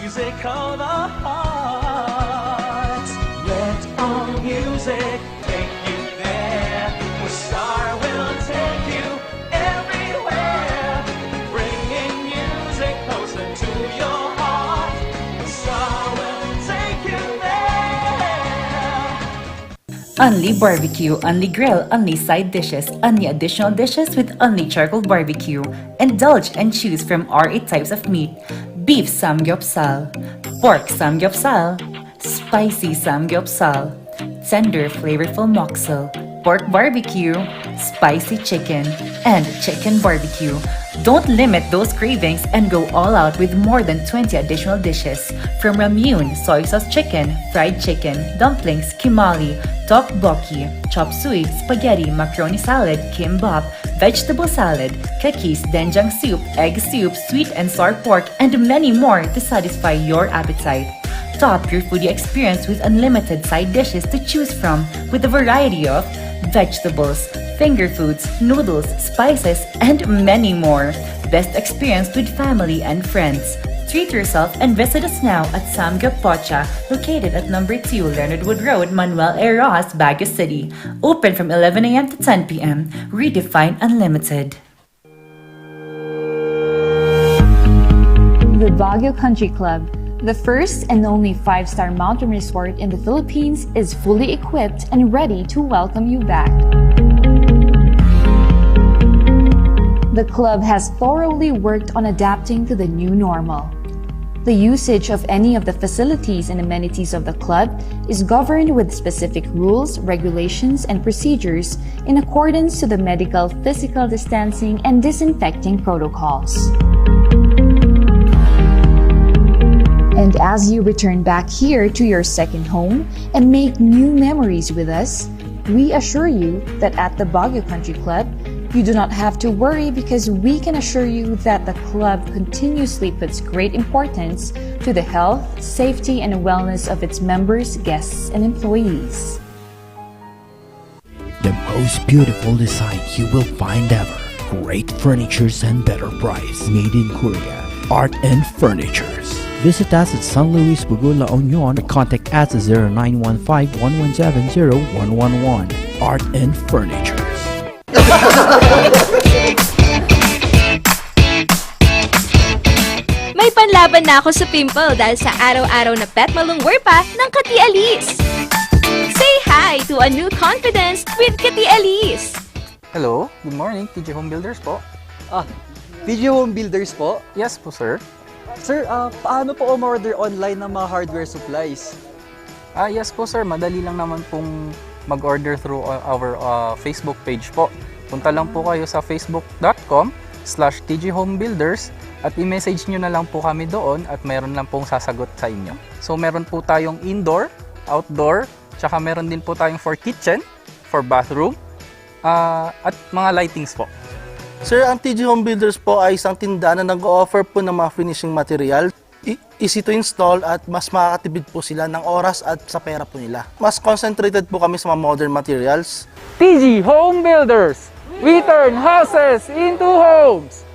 music of the heart. Let all music take you there, where Star will take you everywhere, bringing music closer to your heart. Star will take you there. Only barbecue, only grill, only side dishes, only additional dishes with only charcoal barbecue. Indulge and choose from our 8 types of meat. Beef samgyeopsal, pork samgyeopsal, spicy samgyeopsal, tender flavorful moksel, pork barbecue, spicy chicken, and chicken barbecue. Don't limit those cravings and go all out with more than 20 additional dishes. From ramyun, soy sauce chicken, fried chicken, dumplings, kimali, tteokbokki, chop suey, spaghetti, macaroni salad, kimbap, vegetable salad, kakis, doenjang soup, egg soup, sweet and sour pork, and many more to satisfy your appetite. Top your foodie experience with unlimited side dishes to choose from with a variety of vegetables, finger foods, noodles, spices, and many more. Best experience with family and friends. Treat yourself and visit us now at Samgyup Pocha, located at number 2 Leonard Wood Road, Manuel A. Rojas, Baguio City. Open from 11 a.m. to 10 p.m. Redefine Unlimited. The Baguio Country Club, the first and only 5-star mountain resort in the Philippines, is fully equipped and ready to welcome you back. The club has thoroughly worked on adapting to the new normal. The usage of any of the facilities and amenities of the club is governed with specific rules, regulations, and procedures in accordance to the medical, physical distancing, and disinfecting protocols. And as you return back here to your second home and make new memories with us, we assure you that at the Baguio Country Club, you do not have to worry, because we can assure you that the club continuously puts great importance to the health, safety, and wellness of its members, guests, and employees. The most beautiful design you will find ever. Great furnitures and better price. Made in Korea. Art and Furnitures. Visit us at San Luis Bugo, La Union, or contact us at 0915-117-0111. Art and Furnitures. May panlaban na ako sa pimple dahil sa araw-araw na pet malungwer pa ng Kati Alice. Say hi to a new confidence with Kati Alice. Hello, good morning, TJ Home Builders po. Video Home Builders po? Yes po, sir. Sir, paano po umorder online ng mga hardware supplies? Yes po, sir. Madali lang naman pong mag-order through our Facebook page po. Punta lang po kayo sa facebook.com/tghomebuilders at i-message nyo na lang po kami doon at meron lang pong sasagot sa inyo. So meron po tayong indoor, outdoor, tsaka meron din po tayong for kitchen, for bathroom, at mga lightings po. Sir, ang TG Home Builders po ay isang tindahan na nag-o-offer po ng mga finishing material. Easy to install at mas makakatipid po sila ng oras at sa pera po nila. Mas concentrated po kami sa mga modern materials. TG Home Builders! We turn houses into homes!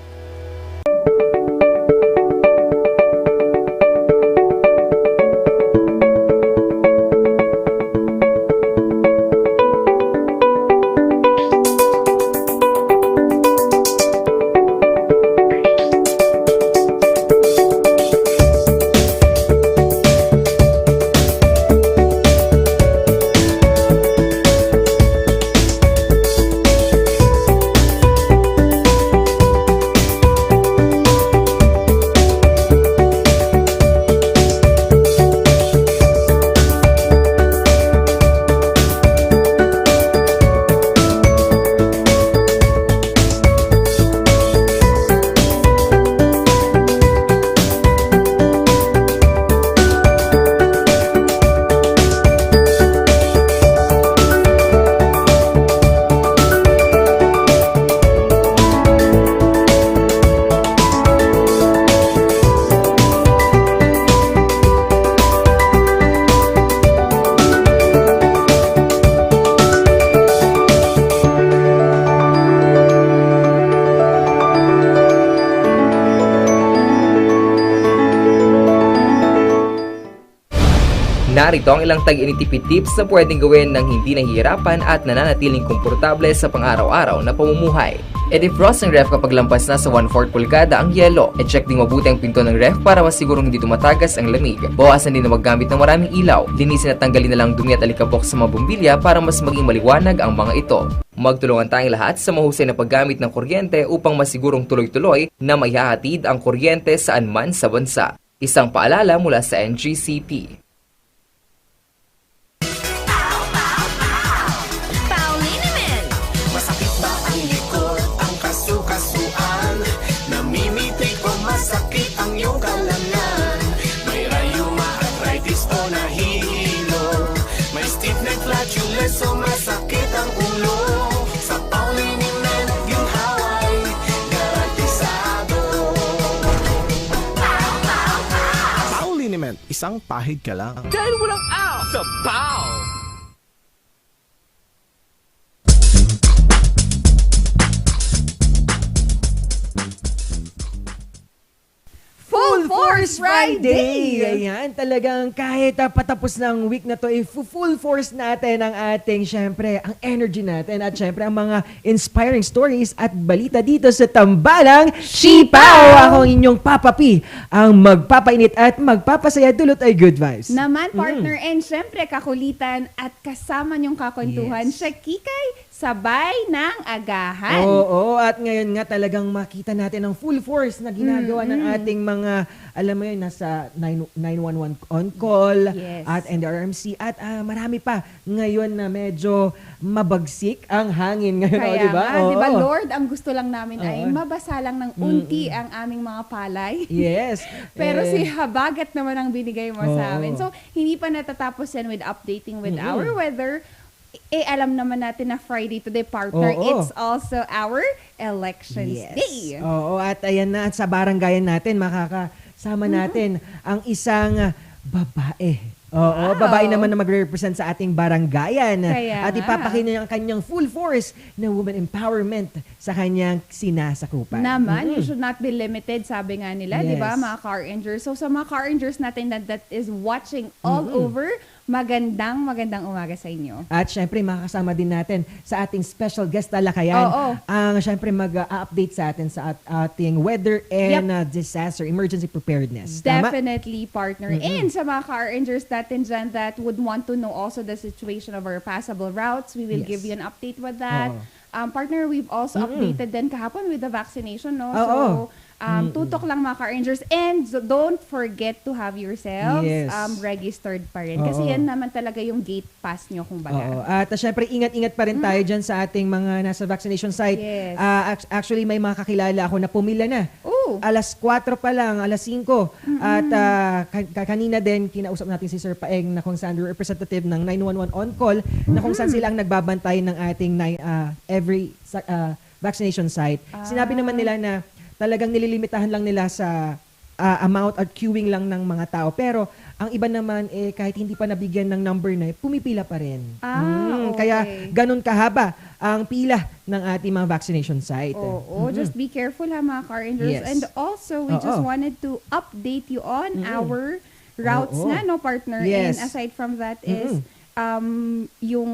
Narito ang ilang tag-initipid tips na pwedeng gawin ng hindi nahihirapan at nananatiling komportable sa pang-araw-araw na pamumuhay. I-defrost ang ref kapag lampas na sa 1/4 pulgada ang yelo. I-check din mabuti ang pinto ng ref para masigurong hindi tumatagas ang lamig. Bawasan din na maggamit ng maraming ilaw. Linisin at tanggalin na lang dumi at alikabok sa mga bumbilya para mas maging maliwanag ang mga ito. Magtulungan tayong lahat sa mahusay na paggamit ng kuryente upang masigurong tuloy-tuloy na maihahatid ang kuryente saan man sa bansa. Isang paalala mula sa NGCP. Paulinimen! Masakit ba ang likod, ang kasukasuan? Namimitig o masakit ang iyong kalamnan? May rayuma, arthritis o nahihilo? May stiff neck, flatulence o masakit ang ulo? Sa Paulinimen, ginhaway, garantisado. Paulinimen, isang pahid ka lang. Dahil walang out sa Paul! Full Force Friday! Ayan, talagang kahit patapos ng week na to, full force natin ang ating, syempre, ang energy natin at syempre ang mga inspiring stories at balita dito sa Tambalang Sipaw! Ako ang inyong Papa P, ang magpapainit at magpapasaya, dulot ay good vibes. Naman, partner, and syempre kakulitan at kasama niyong kakwentuhan, siya Kikay, sabay ng agahan. Oo, at ngayon nga talagang makita natin ang full force na ginagawa ng ating mga, alam mo yun, nasa 911 on call at NDRMC at marami pa ngayon na medyo mabagsik ang hangin ngayon, Kaya di ba? nga, di ba, Lord, ang gusto lang namin ay mabasa lang ng unti ang aming mga palay. Yes. Pero si Habagat naman ang binigay mo sa amin. So, hindi pa natatapos yan with updating with our weather. Alam naman natin na Friday today, partner. It's also our Elections Day. Oo, at ayan na, at sa barangayan natin, makakasama natin ang isang babae. Oo, babae naman na magre-represent sa ating barangayan. Kaya at ipapakita niya ang kanyang full force na woman empowerment sa kanyang sinasakupan. Naman, you should not be limited, sabi nga nila, di ba, Yes. mga car rangers. So, sa mga car rangers natin that is watching all over, magandang umaga sa inyo. At syempre, makakasama din natin sa ating special guest talakayan. Ang syempre mag-update sa atin sa ating weather and disaster, emergency preparedness. Tama? Definitely, partner. And sa mga car rangers natin dyan that would want to know also the situation of our passable routes, we will give you an update with that. Partner, we've also updated din kahapon with the vaccination, no? So, tutok lang mga car rangers. And don't forget to have yourselves registered pa rin. Kasi yan naman talaga yung gate pass nyo, kumbaga. At syempre, ingat-ingat pa rin tayo dyan sa ating mga nasa vaccination site. Yes. Actually, may mga kakilala ako na pumila na. Alas 4 pa lang, alas 5. At kanina din, kinausap natin si Sir Paeng na kung saan representative ng 911 on call, na kung saan sila ang nagbabantay ng ating every vaccination site. Sinabi naman nila na talagang nililimitahan lang nila sa amount at queuing lang ng mga tao. Pero ang iba naman, kahit hindi pa nabigyan ng number na, pumipila pa rin. Kaya ganun kahaba ang pila ng ating mga vaccination site. Just be careful ha mga car rangers. Yes. And also, we just wanted to update you on our routes na, no, partner? Yes. And aside from that is yung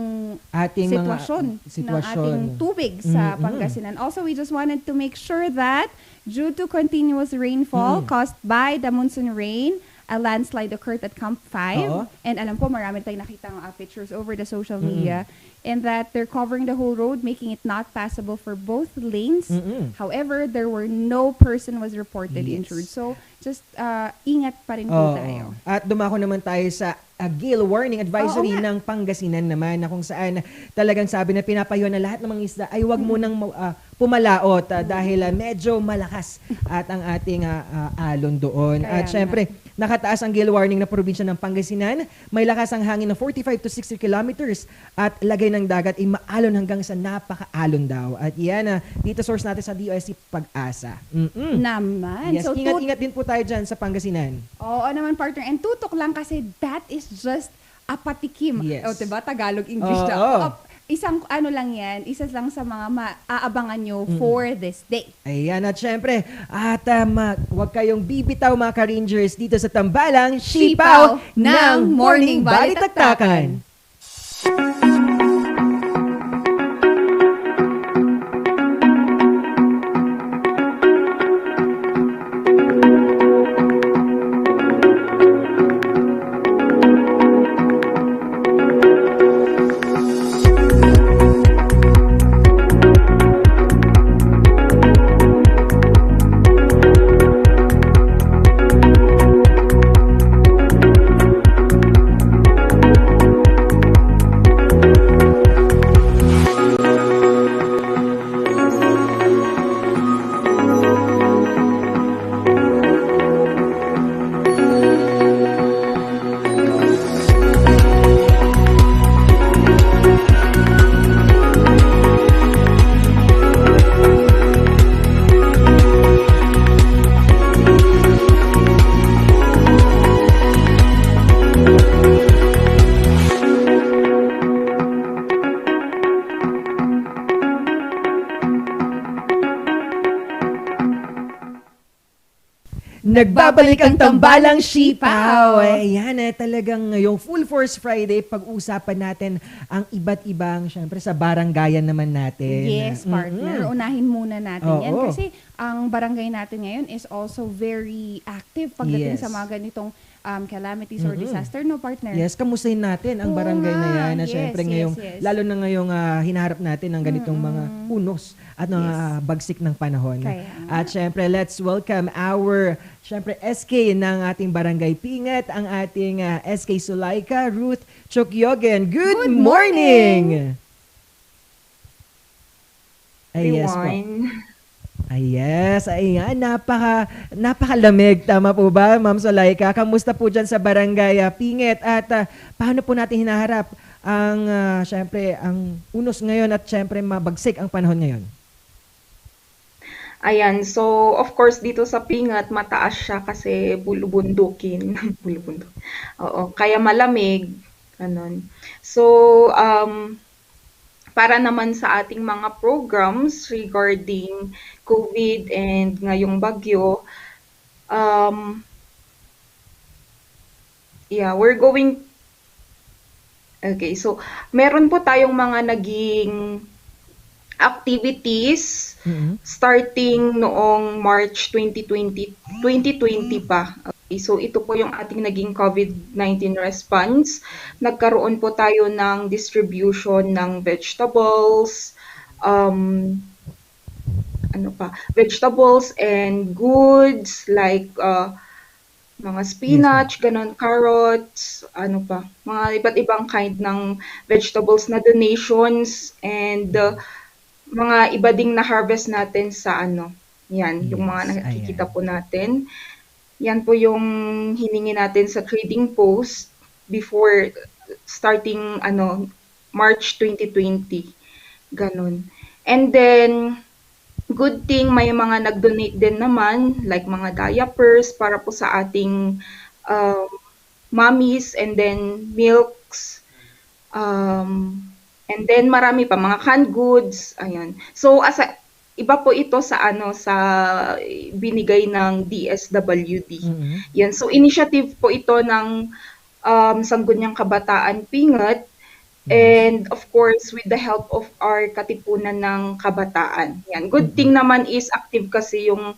ating sitwasyon ng ating tubig sa Pangasinan. Also, we just wanted to make sure that due to continuous rainfall caused by the monsoon rain, a landslide occurred at Camp 5. And alam ko, marami tayong nakitang pictures over the social media. And that they're covering the whole road, making it not passable for both lanes. However, there were no person was reported injured. So, just ingat pa rin po tayo. At dumako naman tayo sa gale warning advisory ng Pangasinan naman, na kung saan talagang sabi na pinapayuhan na lahat ng mga isda ay huwag munang pumalaot dahil medyo malakas at ang ating alon doon. At syempre, nakataas ang gale warning na probinsya ng Pangasinan. May lakas ang hangin ng 45 to 60 kilometers at lagay ng dagat ay maalon hanggang sa napaka-alon daw. At yan, dito source natin sa DOST Pag-asa. Naman. Yes, So, ingat-ingat din po tayo dyan sa Pangasinan. Oo naman, partner. And tutok lang kasi that is just a patikim. Yes. O, diba? Tagalog, English na. isang ano lang yan, isa lang sa mga maaabangan nyo for this day. Ayan, at syempre, huwag kayong bibitaw mga ka-Rangers dito sa Tambalang Sipaw ng Morning Balitaktakan. Nagbabalik ang Tambalang Sipaw. Ayan, talagang ngayong Full Force Friday, pag-usapan natin ang iba't ibang, syempre sa barangayan naman natin. Yes, partner. Unahin muna natin yan. Oo. Kasi ang barangay natin ngayon is also very active pagdating Yes. sa mga ganitong calamities or disaster, no, partner? Yes, kamustahin natin ang Oo barangay na nga. yan. Na Yes, syempre yes, ngayong, yes. lalo na ngayong hinaharap natin ang ganitong mga unos at mga bagsik ng panahon. Kaya At syempre, let's welcome our syempre SK ng ating barangay Pingat, ang ating SK Sulaika, Ruth Chokyogen. Good morning! Ay, yes po. Ay, yes. Ayan, napakalamig. Tama po ba, Ma'am Solaika? Kamusta po dyan sa barangay Pinget? At paano po natin hinaharap ang, syempre, ang unos ngayon at syempre mabagsik ang panahon ngayon? Ayan, so of course dito sa Pingat mataas siya kasi bulubundukin. Bulubundok. Oo, kaya malamig. Ganun. So, para naman sa ating mga programs regarding COVID and ngayong bagyo, we're going, okay, so meron po tayong mga naging activities starting noong March 2020 pa. Okay, so ito po yung ating naging COVID-19 response. Nagkaroon po tayo ng distribution ng vegetables, vegetables and goods like mga spinach, ganon, carrots, mga iba't ibang kind ng vegetables na donations and mga iba ding na harvest natin sa yung mga nakikita po natin. Yan po yung hiningi natin sa trading post before starting March 2020. Ganon. And then, good thing may mga nag-donate din naman, like mga diapers para po sa ating mommies, and then milks, and then marami pa, mga canned goods, ayan. So, iba po ito sa binigay ng DSWD. Yan. So, initiative po ito ng Sangguniang Kabataan Pingat, and of course, with the help of our Katipunan ng Kabataan. Yan. Good thing naman is active kasi yung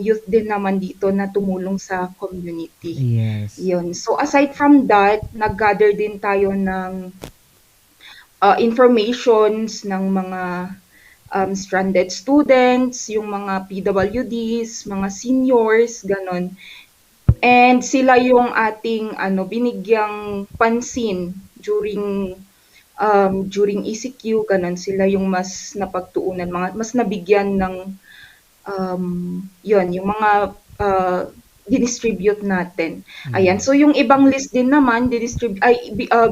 youth din naman dito na tumulong sa community. Yes. Yun. So, aside from that, nag-gather din tayo ng informations ng mga stranded students, yung mga PWDs, mga seniors, ganon. And sila yung ating binigyang pansin during ECQ, ganon. Sila yung mas napagtuunan, mas nabigyan ng yung mga distribute natin. Ayan. So yung ibang list din naman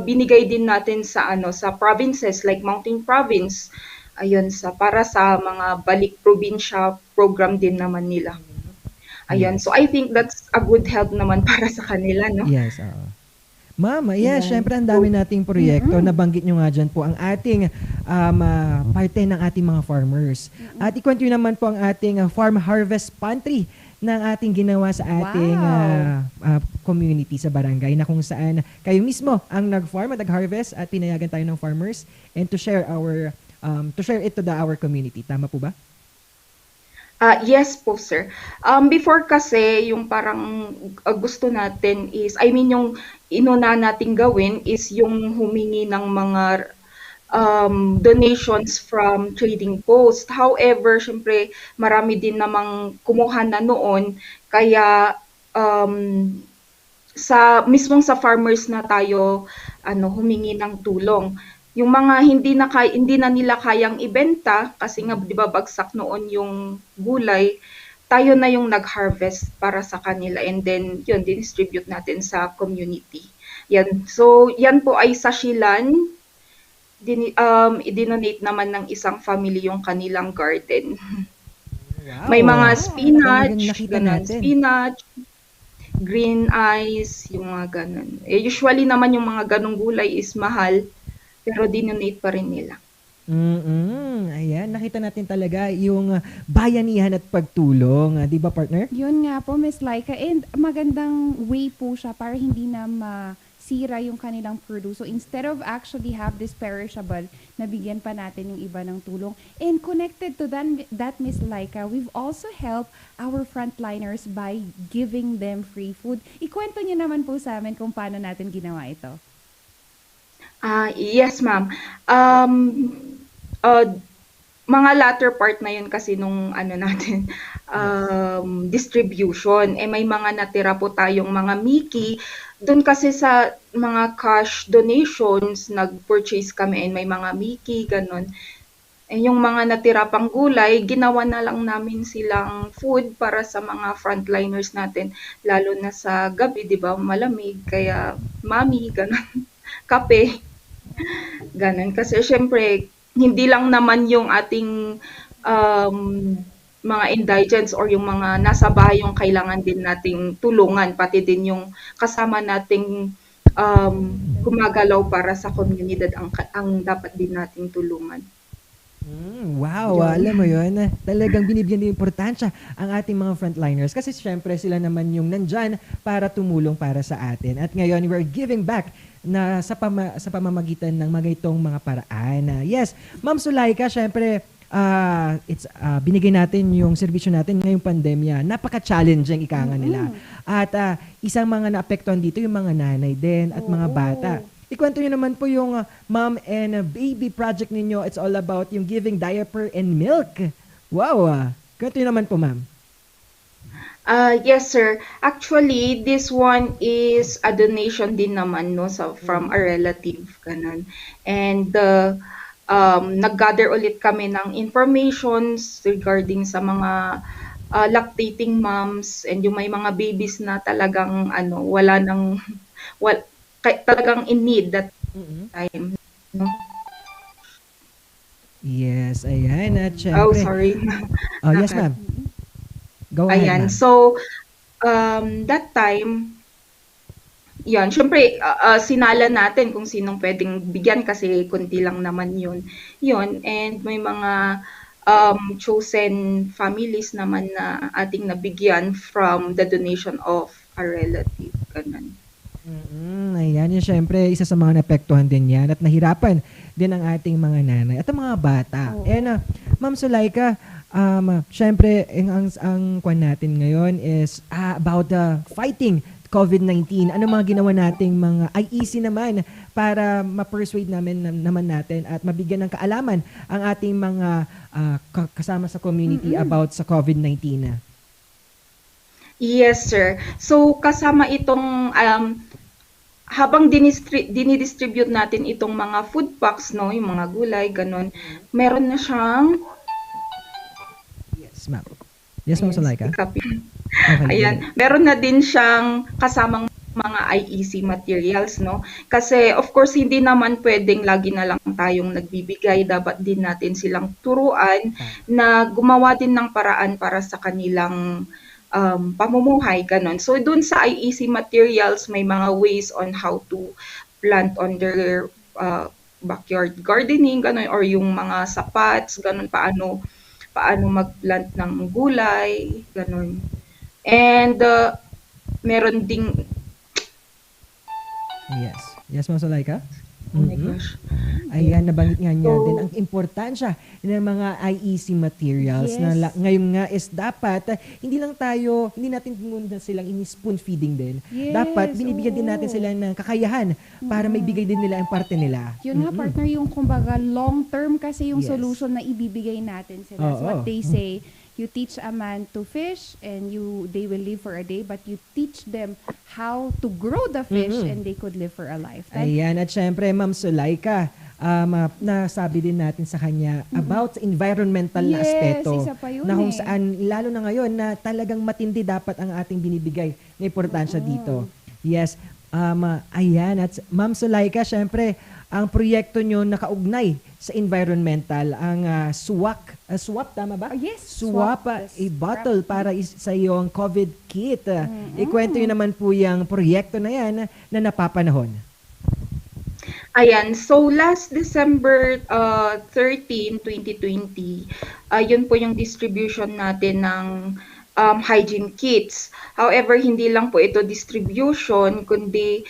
binigay din natin sa sa provinces like Mountain Province. Ayun, para sa mga balik probinsya program din naman nila. Ayun, so I think that's a good help naman para sa kanila, no? Yes, oo. Ma'am, Ayan. syempre ang dami nating proyekto. Nabanggit nyo nga dyan po ang ating parte ng ating mga farmers. At ikwento nyo naman po ang ating farm harvest pantry ng ating ginawa sa ating community sa barangay na kung saan kayo mismo ang nag-farm at nag-harvest at pinayagan tayo ng farmers and to share it to our community. Tama po ba? Yes po, sir. Before kasi, yung parang gusto natin is, I mean, yung inuna nating gawin is yung humingi ng mga donations from trading post. However, syempre, marami din namang kumuha na noon, kaya mismong sa farmers na tayo humingi ng tulong. Yung mga hindi na nila kayang ibenta kasi nga 'di ba bagsak noon yung gulay, tayo na yung nag-harvest para sa kanila and then yun distribute natin sa community. Yan. So yan po ay sa Shilan. I-donate naman ng isang family yung kanilang garden. Wow. May mga spinach, Talagang nakita ganun, natin. spinach, green eyes, yung mga ganun. Usually naman yung mga ganung gulay is mahal, pero dinonate pa rin nila. Ayan, nakita natin talaga yung bayanihan at pagtulong. Di ba, partner? Yun nga po, Miss Laika. And magandang way po siya para hindi na masira yung kanilang produce. So instead of actually have this perishable, nabigyan pa natin yung iba ng tulong. And connected to that Miss Laika, we've also helped our frontliners by giving them free food. Ikwento niyo naman po sa amin kung paano natin ginawa ito. Yes, ma'am. Mga latter part na yun kasi nung natin, distribution. May mga natira po tayong mga Mickey. Doon kasi sa mga cash donations, nag-purchase kami and may mga Mickey, ganun. Yung mga natira pang gulay, ginawa na lang namin silang food para sa mga frontliners natin. Lalo na sa gabi, di ba, malamig. Kaya mami, ganun. Kape. Ganun. Kasi syempre, hindi lang naman yung ating mga indigents or yung mga nasa bahay yung kailangan din nating tulungan, pati din yung kasama nating gumagalaw para sa komunidad ang dapat din nating tulungan. Wow, alam mo yun, talagang binibigyan din importansya ang ating mga frontliners kasi syempre sila naman yung nandyan para tumulong para sa atin. At ngayon, we're giving back na sa pamamagitan ng mga itong mga paraan. Yes, Ma'am Sulaika, syempre, binigay natin yung serbisyo natin ngayong pandemya. Napaka-challenging ika nga nila. At isang mga naapektuhan dito yung mga nanay din at mga bata. Ikwento nyo naman po yung mom and baby project ninyo. It's all about yung giving diaper and milk. Wow! Kwento nyo naman po, ma'am. Yes, sir. Actually, this one is a donation din naman from a relative. Ganun. And nag-gather ulit kami ng informations regarding sa mga lactating moms and yung may mga babies na talagang talagang in need that time. No? Yes, ayan. At syempre, Oh, sorry. yes, ma'am. Go ahead, Ayan. ma'am. So, that time, yan, syempre, sinala natin kung sinong pwedeng bigyan kasi kunti lang naman yun. And may mga chosen families naman na ating nabigyan from the donation of a relative. Ganun. Ayan, yun syempre, isa sa mga naapektuhan din yan at nahirapan din ang ating mga nanay at ang mga bata. And Ma'am Sulaika, syempre, ang kwan natin ngayon is about fighting COVID-19. Ano mga ginawa nating mga IEC naman para ma-persuade naman natin at mabigyan ng kaalaman ang ating mga kasama sa community about sa COVID-19? Yes, sir. So, kasama itong habang dinidistribute natin itong mga food packs, no, yung mga gulay, ganun, meron na siyang... Yes, ma'am. Yes, Ma'am Sulaika. Copy. Okay, Ayan, meron na din siyang kasamang mga IEC materials, no? Kasi, of course, hindi naman pwedeng lagi na lang tayong nagbibigay. Dapat din natin silang turuan na gumawa din ng paraan para sa kanilang pamumuhay, gano'n. So dun sa IEC materials, may mga ways on how to plant on their backyard gardening, gano'n, or yung mga sapats, gano'n, paano mag-plant ng gulay, gano'n. And meron ding Yes. Yes, Ma'am Sulaika? oh my gosh. Ayan, nabanggit nga niya So, din ang importansya ng mga IEC materials na Yes. ngayon nga is dapat hindi natin muna silang ini-spoon feeding din. Yes, Dapat binibigyan din natin oo. sila ng kakayahan para may bigay din nila ang parte nila. Yun nga, partner, yung kumbaga long term kasi yung Yes. solution na ibibigay natin sila. That's Oo. what they say. You teach a man to fish and they will live for a day, but you teach them how to grow the fish and they could live for a lifetime. Ayan, at syempre, Ma'am Sulaika, nasabi din natin sa kanya about environmental na Yes, aspeto. isa pa yun Na kung eh. saan, lalo na ngayon, na talagang matindi dapat ang ating binibigay na importansya dito. Yes. Ayan, at Ma'am Sulaika, syempre, ang proyekto nyo nakaugnay sa environmental, ang SWAC. SWAP, tama ba? Yes, SWAP, SWAP, a bottle para sa iyong COVID kit. Ikwento nyo naman po yung proyekto na yan na napapanahon. Ayan, so last December 13, 2020, yun po yung distribution natin ng hygiene kits. However, hindi lang po ito distribution, kundi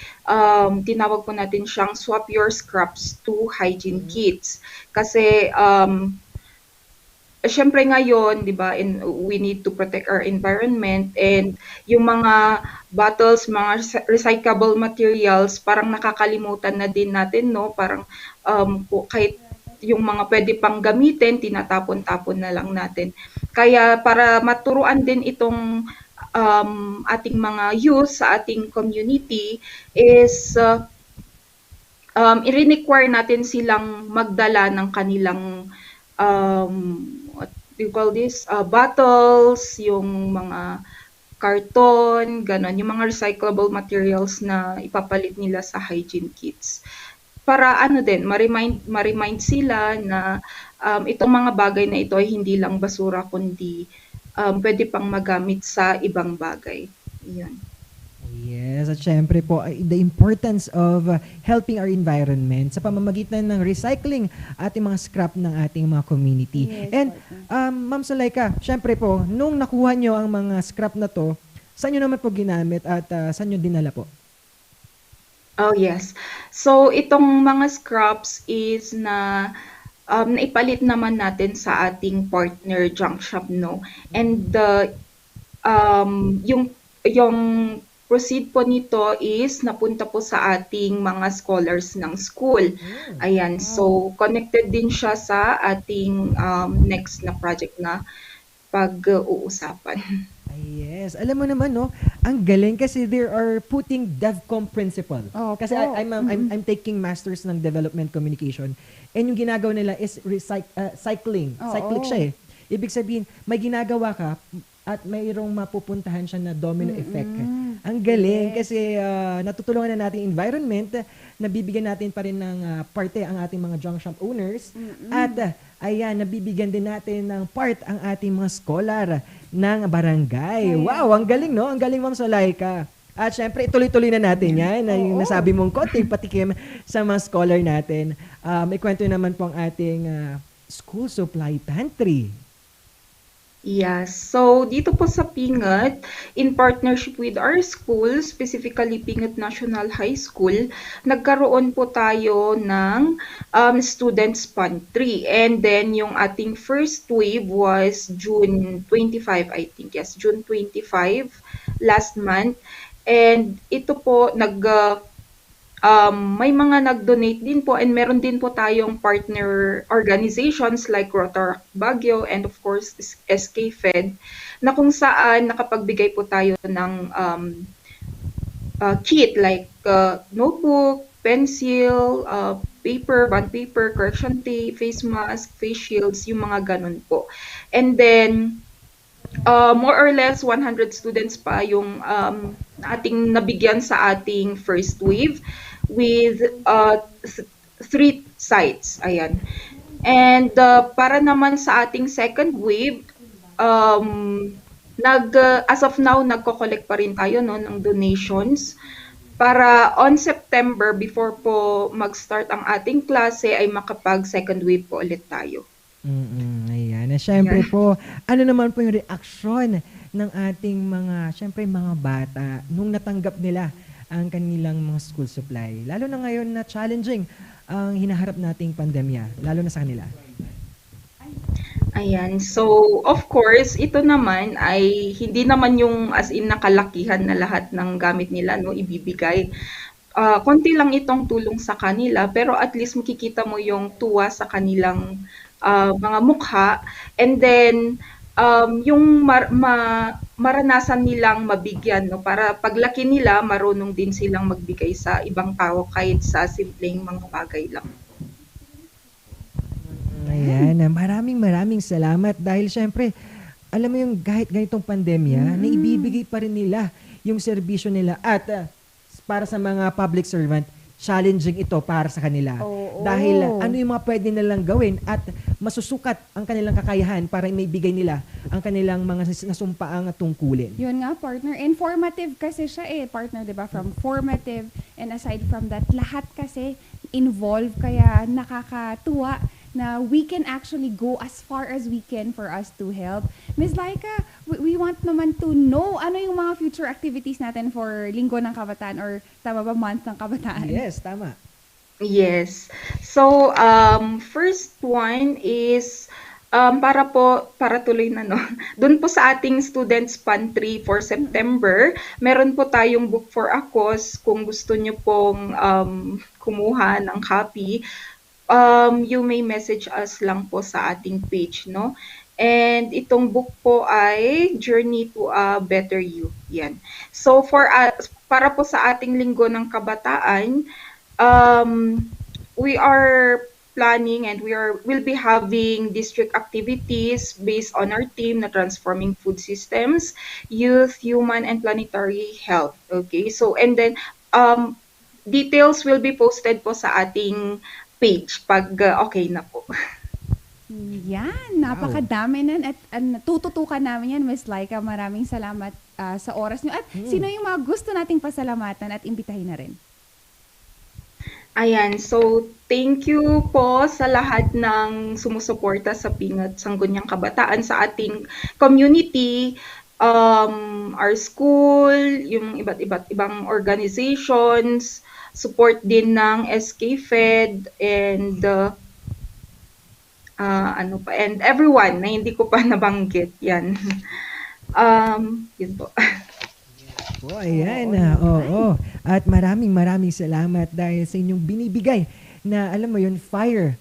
tinawag po natin siyang swap your scraps to hygiene kits. Kasi syempre ngayon, 'di ba, we need to protect our environment, and yung mga bottles, mga recyclable materials, parang nakakalimutan na din natin, no? Parang kahit yung mga pwede pang gamitin, tinatapon-tapon na lang natin. Kaya para maturuan din itong ating mga youth sa ating community is i-require natin silang magdala ng kanilang what do you call this? Bottles, yung mga karton, ganon, yung mga recyclable materials na ipapalit nila sa hygiene kits. Para ma-remind sila na itong mga bagay na ito ay hindi lang basura, kundi pwede pang magamit sa ibang bagay. Yan. Yes, at syempre po, the importance of helping our environment sa pamamagitan ng recycling ating mga scrap ng ating mga community. Yes, And, Ma'am Sulaika, syempre po, nung nakuha nyo ang mga scrap na to, saan nyo naman po ginamit at saan nyo dinala po? Oh, yes. So, itong mga scraps is na naipalit naman natin sa ating partner junk shop, no? And yung proceed po nito is napunta po sa ating mga scholars ng school. Ayan, so connected din siya sa ating next na project na pag-uusapan. Yes, alam mo naman, no, ang galing kasi they are putting DevCom principle. Kasi I'm taking masters ng development communication, and yung ginagawa nila is cycling. Cyclic siya eh. Ibig sabihin, may ginagawa ka at mayroong mapupuntahan siya na domino effect. Ang galing kasi natutulungan na natin environment, nabibigyan natin pa rin ng parte ang ating mga junk shop owners, at ayan, nabibigyan din natin ng part ang ating mga scholar ng barangay. Wow, ang galing, no? Ang galing, Ma'am Sulaika. At syempre, ituloy-tuloy na natin yan. Yung nasabi mong konting patikim sa mga scholar natin. Ikwento naman po ang ating school supply pantry. Yes. So, dito po sa Pingat, in partnership with our school, specifically Pingat National High School, nagkaroon po tayo ng students pantry. And then, yung ating first wave was June 25, I think. Yes, June 25, last month. And ito po, may mga nag-donate din po, and meron din po tayong partner organizations like Rotaract Baguio and of course SK Fed, na kung saan nakapagbigay po tayo ng kit like notebook, pencil, paper, bond paper, correction tape, face mask, face shields, yung mga ganun po. And then more or less 100 students pa yung ating nabigyan sa ating first wave with 3 sites. Ayan. And para naman sa ating second wave, as of now, nagko-collect pa rin tayo no, ng donations para on September, before po mag-start ang ating klase, ay makapag second wave po ulit tayo. Ayan. Siyempre po, ano naman po yung reaksyon ng ating mga bata nung natanggap nila ang kanilang mga school supply? Lalo na ngayon na challenging ang hinaharap nating pandemya, lalo na sa kanila. Ayan. So, of course, ito naman ay hindi naman yung as in nakalakihan na lahat ng gamit nila no ibibigay. Konti lang itong tulong sa kanila, pero at least makikita mo yung tuwa sa kanilang mga mukha, and then yung maranasan nilang mabigyan no, para paglaki nila marunong din silang magbigay sa ibang tao kahit sa simpleng mga bagay lang. Ayan, maraming salamat dahil syempre, alam mo yung kahit ganitong pandemya, naibibigay pa rin nila yung serbisyo nila at para sa mga public servant, challenging ito para sa kanila. Dahil ano yung mga pwede nilang gawin at masusukat ang kanilang kakayahan para maibigay nila ang kanilang mga nasumpaang tungkulin. Yun nga, partner. Informative kasi siya partner, di ba? From formative and aside from that, lahat kasi involved kaya nakakatuwa na we can actually go as far as we can for us to help. Ms. Laika, we want naman to know ano yung mga future activities natin for Linggo ng Kabataan or tama ba, Month ng Kabataan? Yes, tama. Yes. So, first one is para tuloy na no. Doon po sa ating students pantry for September, meron po tayong book for a cause kung gusto niyo pong kumuha ng copy. You may message us lang po sa ating page, no? And itong book po ay Journey to a Better You. Yan. So para po sa ating Linggo ng Kabataan, we are planning and we'll be having district activities based on our theme na Transforming Food Systems, Youth, Human, and Planetary Health. Okay? So and then details will be posted po sa ating page pag okay na po. Yan, napakadami nan at natututukan namin yan, Ms. Laika. Maraming salamat sa oras niyo. At sino yung mga gusto nating pasalamatan at imbitahin na rin? Ayan, so thank you po sa lahat ng sumusuporta sa Pingat Sangguniang Kabataan sa ating community, our school, yung iba't ibang organizations, support din ng SK Fed and and everyone na hindi ko pa nabanggit yan. Yun po. Ayan. Oo. At maraming salamat dahil sa inyong binibigay na alam mo yun, fire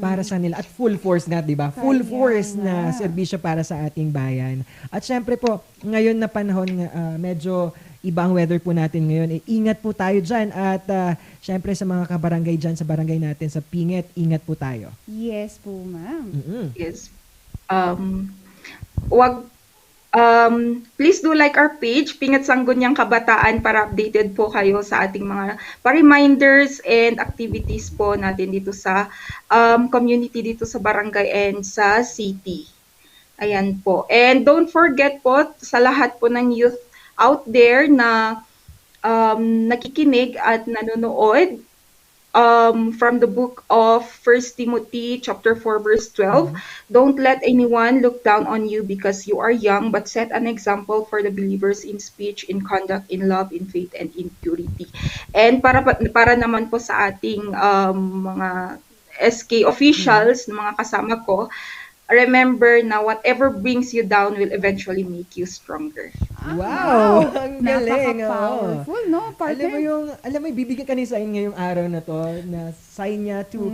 para sa nila at full force nga, di ba? Full force na serbisyo para sa ating bayan. At syempre po, ngayon na panahon medyo ibang weather po natin ngayon. Ingat po tayo dyan at syempre sa mga kabarangay dyan sa barangay natin sa Pinget, ingat po tayo. Yes po, ma'am. Yes. Please do like our page, Pingat Sangguniang Kabataan, para updated po kayo sa ating mga reminders and activities po natin dito sa community, dito sa barangay and sa city. Ayan po. And don't forget po, sa lahat po ng youth out there na nakikinig at nanonood, from the book of 1 Timothy chapter 4 verse 12, don't let anyone look down on you because you are young, but set an example for the believers in speech, in conduct, in love, in faith, and in purity. And para naman po sa ating mga SK officials, mga kasama ko, remember na whatever brings you down will eventually make you stronger. Wow! Ang galing. Napaka-powerful, no, partner? Alam mo, bibigyan ka ni Sign ngayong araw na to, na sign niya to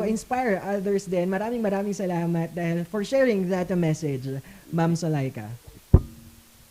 inspire others din. Maraming salamat dahil for sharing that message, Ma'am Laika.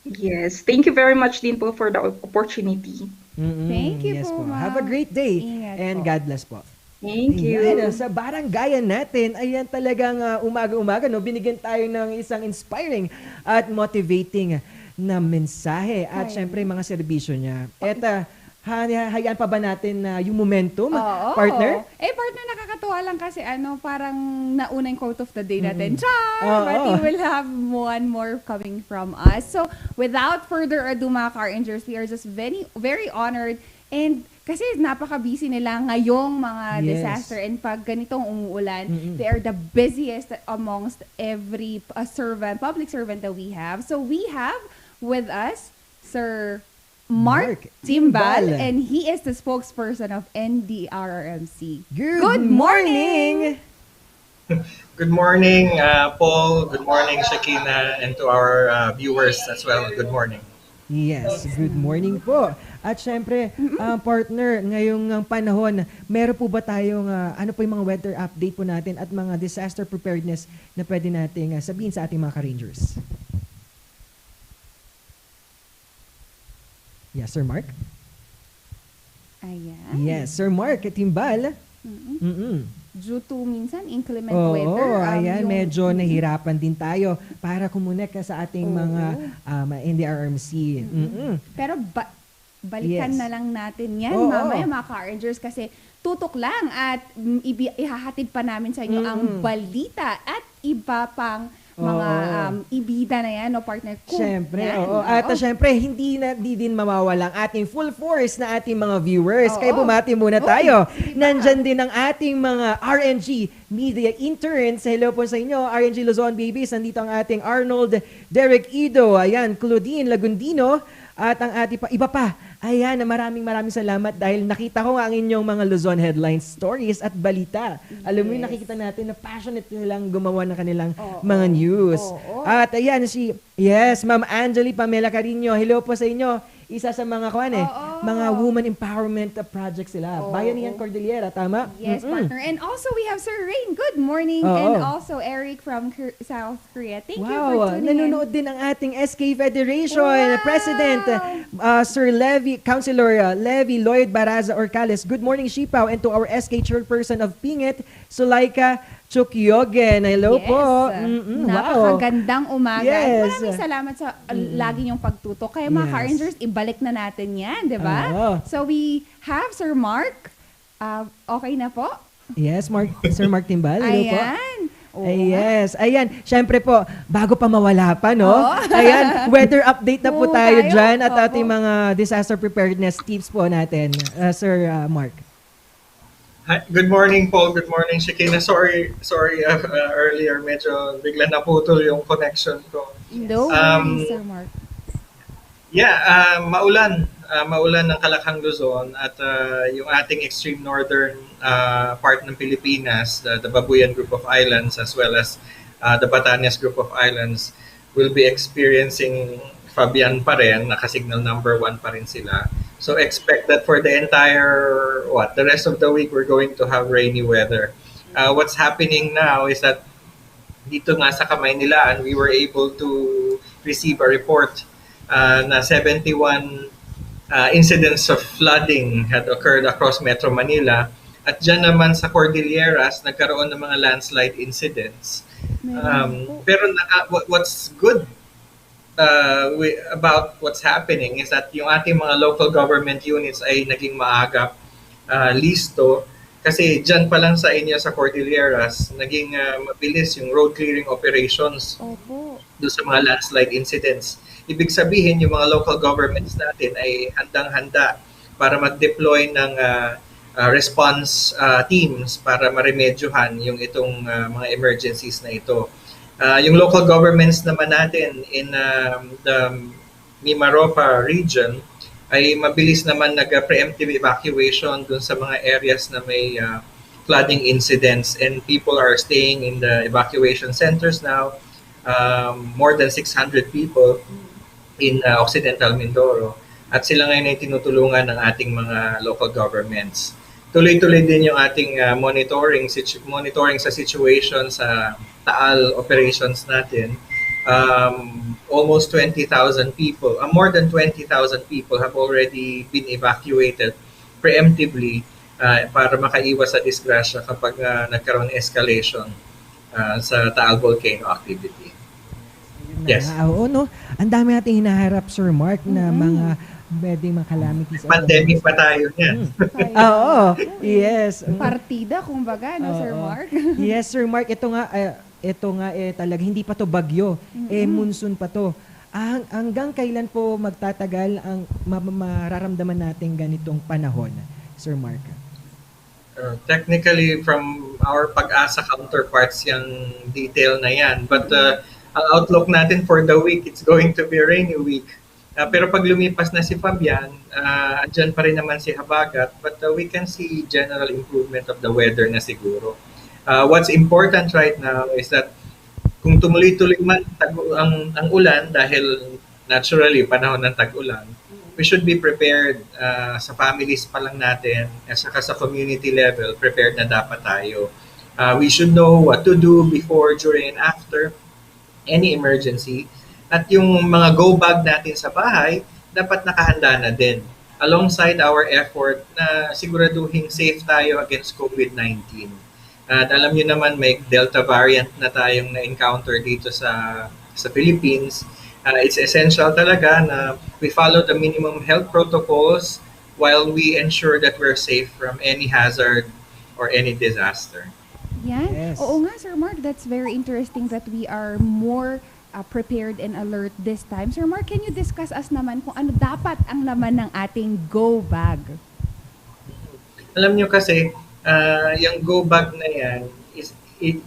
Yes, thank you very much din po for the opportunity. Thank you yes po, Ma'am. Have a great day. Ingat and po. God bless po. Thank you. Ayan, sa baranggayan natin, ayan talagang umaga-umaga, no? Binigyan tayo ng isang inspiring at motivating na mensahe at syempre mga serbisyo niya. At hayaan pa ba natin na yung momentum, Oo. partner? Partner, nakakatuwa lang kasi parang nauna yung quote of the day natin. Char! Oo. But you will have one more coming from us. So, without further ado, mga Car Rangers, we are just very, very honored. And kasi napaka-busy nila ngayong mga Yes. disaster. And pag ganitong umuulan, Mm-mm. they are the busiest amongst every public servant that we have. So, we have with us Sir Mark Timbal, and he is the spokesperson of NDRRMC. Good morning! Good morning, Paul. Good morning, Shakina, and to our viewers as well. Good morning. Yes, good morning po. At syempre, partner, ngayong panahon, meron po ba tayong, ano po yung mga weather update po natin at mga disaster preparedness na pwede nating sabihin sa ating mga ka-rangers? Yes, Sir Mark? Ayan. Yes, Sir Mark Timbal. Due to minsan inclement Oo, weather. ayan, medyo nahirapan din tayo para kumunek sa ating mga NDRRMC. Pero balikan Yes. na lang natin yan Oo. mamaya, mga Car Rangers, kasi tutok lang at ihahatid pa namin sa inyo ang balita at iba pang mga ibida na yan, no, partner? Siyempre, Yan, oo. At syempre, hindi din mawawala ang ating full force na ating mga viewers. Kaya bumati muna tayo. Nandyan din ang ating mga RNG media interns. Hello po sa inyo, RNG Luzon Babies. Nandito ang ating Arnold, Derek Ido, ayan, Claudine Lagundino, at ang ating iba pa. Ayan, maraming salamat dahil nakita ko ang inyong mga Luzon headlines, stories at balita. Alam mo yung nakikita natin na passionate nilang gumawa ng kanilang mga news. At ayan, Ma'am Angeli Pamela Carino, hello po sa inyo. Isa sa mga mga woman empowerment projects sila. Bayanihan Cordillera, tama? Yes, partner. And also, we have Sir Rain. Good morning. Oo. And also, Eric from South Korea. Thank you for tuning in. Nanonood din ang ating SK Federation President, Sir Levy, Councilor Levy Lloyd Baraza Orcales. Good morning, Shipaw. And to our SK Chairperson of Pingit, Sulaika Chukyogen. Hello po. Napakagandang umaga. Yes. Maraming salamat sa lagi niyong pagtutok. Kaya mga Car Rangers, ibalik na natin yan, di ba? So we have Sir Mark. Okay na po? Yes, Sir Mark Timbal. Hello po. Ayan. Yes. Ayan. Siyempre po, bago pa mawala pa, no? Ayan, weather update na po tayo dyan at ating mga disaster preparedness tips po natin. Sir Mark. Hi, good morning, Paul. Good morning, Shakina. Sorry, earlier medyo bigla naputol yung connection ko. No worries, Sir Mark. Maulan. Maulan ng Kalakhang Luzon at yung ating extreme northern part ng Pilipinas, the Babuyan Group of Islands as well as the Batanes Group of Islands will be experiencing Fabian pa rin, naka-signal number 1 pa rin sila. So expect that for the entire, the rest of the week, we're going to have rainy weather. What's happening now is that dito nga sa Kamaynilaan, we were able to receive a report na 71 incidents of flooding had occurred across Metro Manila. At dyan naman sa Cordilleras, nagkaroon ng mga landslide incidents. Pero what's good about what's happening is that yung ating mga local government units ay naging maagap listo kasi dyan pa lang sa inyo sa Cordilleras naging mabilis yung road clearing operations doon sa mga landslide incidents. Ibig sabihin yung mga local governments natin ay handang-handa para mag-deploy ng response teams para maremedyohan yung itong mga emergencies na ito. Yung local governments naman natin in the Mimaropa region ay mabilis naman nag-preemptive evacuation dun sa mga areas na may flooding incidents and people are staying in the evacuation centers now. More than 600 people in Occidental Mindoro at sila ngayon ay tinutulungan ng ating mga local governments. Tuloy-tuloy din yung ating monitoring sa situation sa Taal operations natin. Almost 20,000 people, more than 20,000 people have already been evacuated preemptively para makaiwas sa disgrasya kapag nagkaroon escalation sa Taal volcano activity. Yes. Oo, no? Ang dami nating hinaharap, Sir Mark, na mga pwedeng mga calamities. Pandemic pa tayo niyan. Oo, yes. Partida, kumbaga, no, Sir Oo. Mark? Yes, Sir Mark, ito nga talaga hindi pa to bagyo, monsoon pa to. Hanggang kailan po magtatagal ang mararamdaman natin ganitong panahon, Sir Mark? Technically, from our pag-asa counterparts yung detail na yan. But ang outlook natin for the week, it's going to be a rainy week. Pero pag lumipas na si Fabian, andyan pa rin naman si Habagat, but we can see general improvement of the weather na siguro. What's important right now is that kung tumuloy-tuloy man ang ulan, dahil naturally panahon ng tag-ulan, we should be prepared sa families pa lang natin at saka sa community level, prepared na dapat tayo. We should know what to do before, during, and after any emergency. At yung mga go bag natin sa bahay, dapat nakahanda na din. Alongside our effort na siguraduhin safe tayo against COVID-19. At alam niyo naman may Delta variant na tayong na-encounter dito sa Philippines. It's essential talaga na we follow the minimum health protocols while we ensure that we're safe from any hazard or any disaster. Yan. Yes. Oo nga, Sir Mark, that's very interesting that we are more prepared and alert this time. Sir Mark, can you discuss us naman kung ano dapat ang laman ng ating go bag? Alam nyo kasi, yung go bag na yan,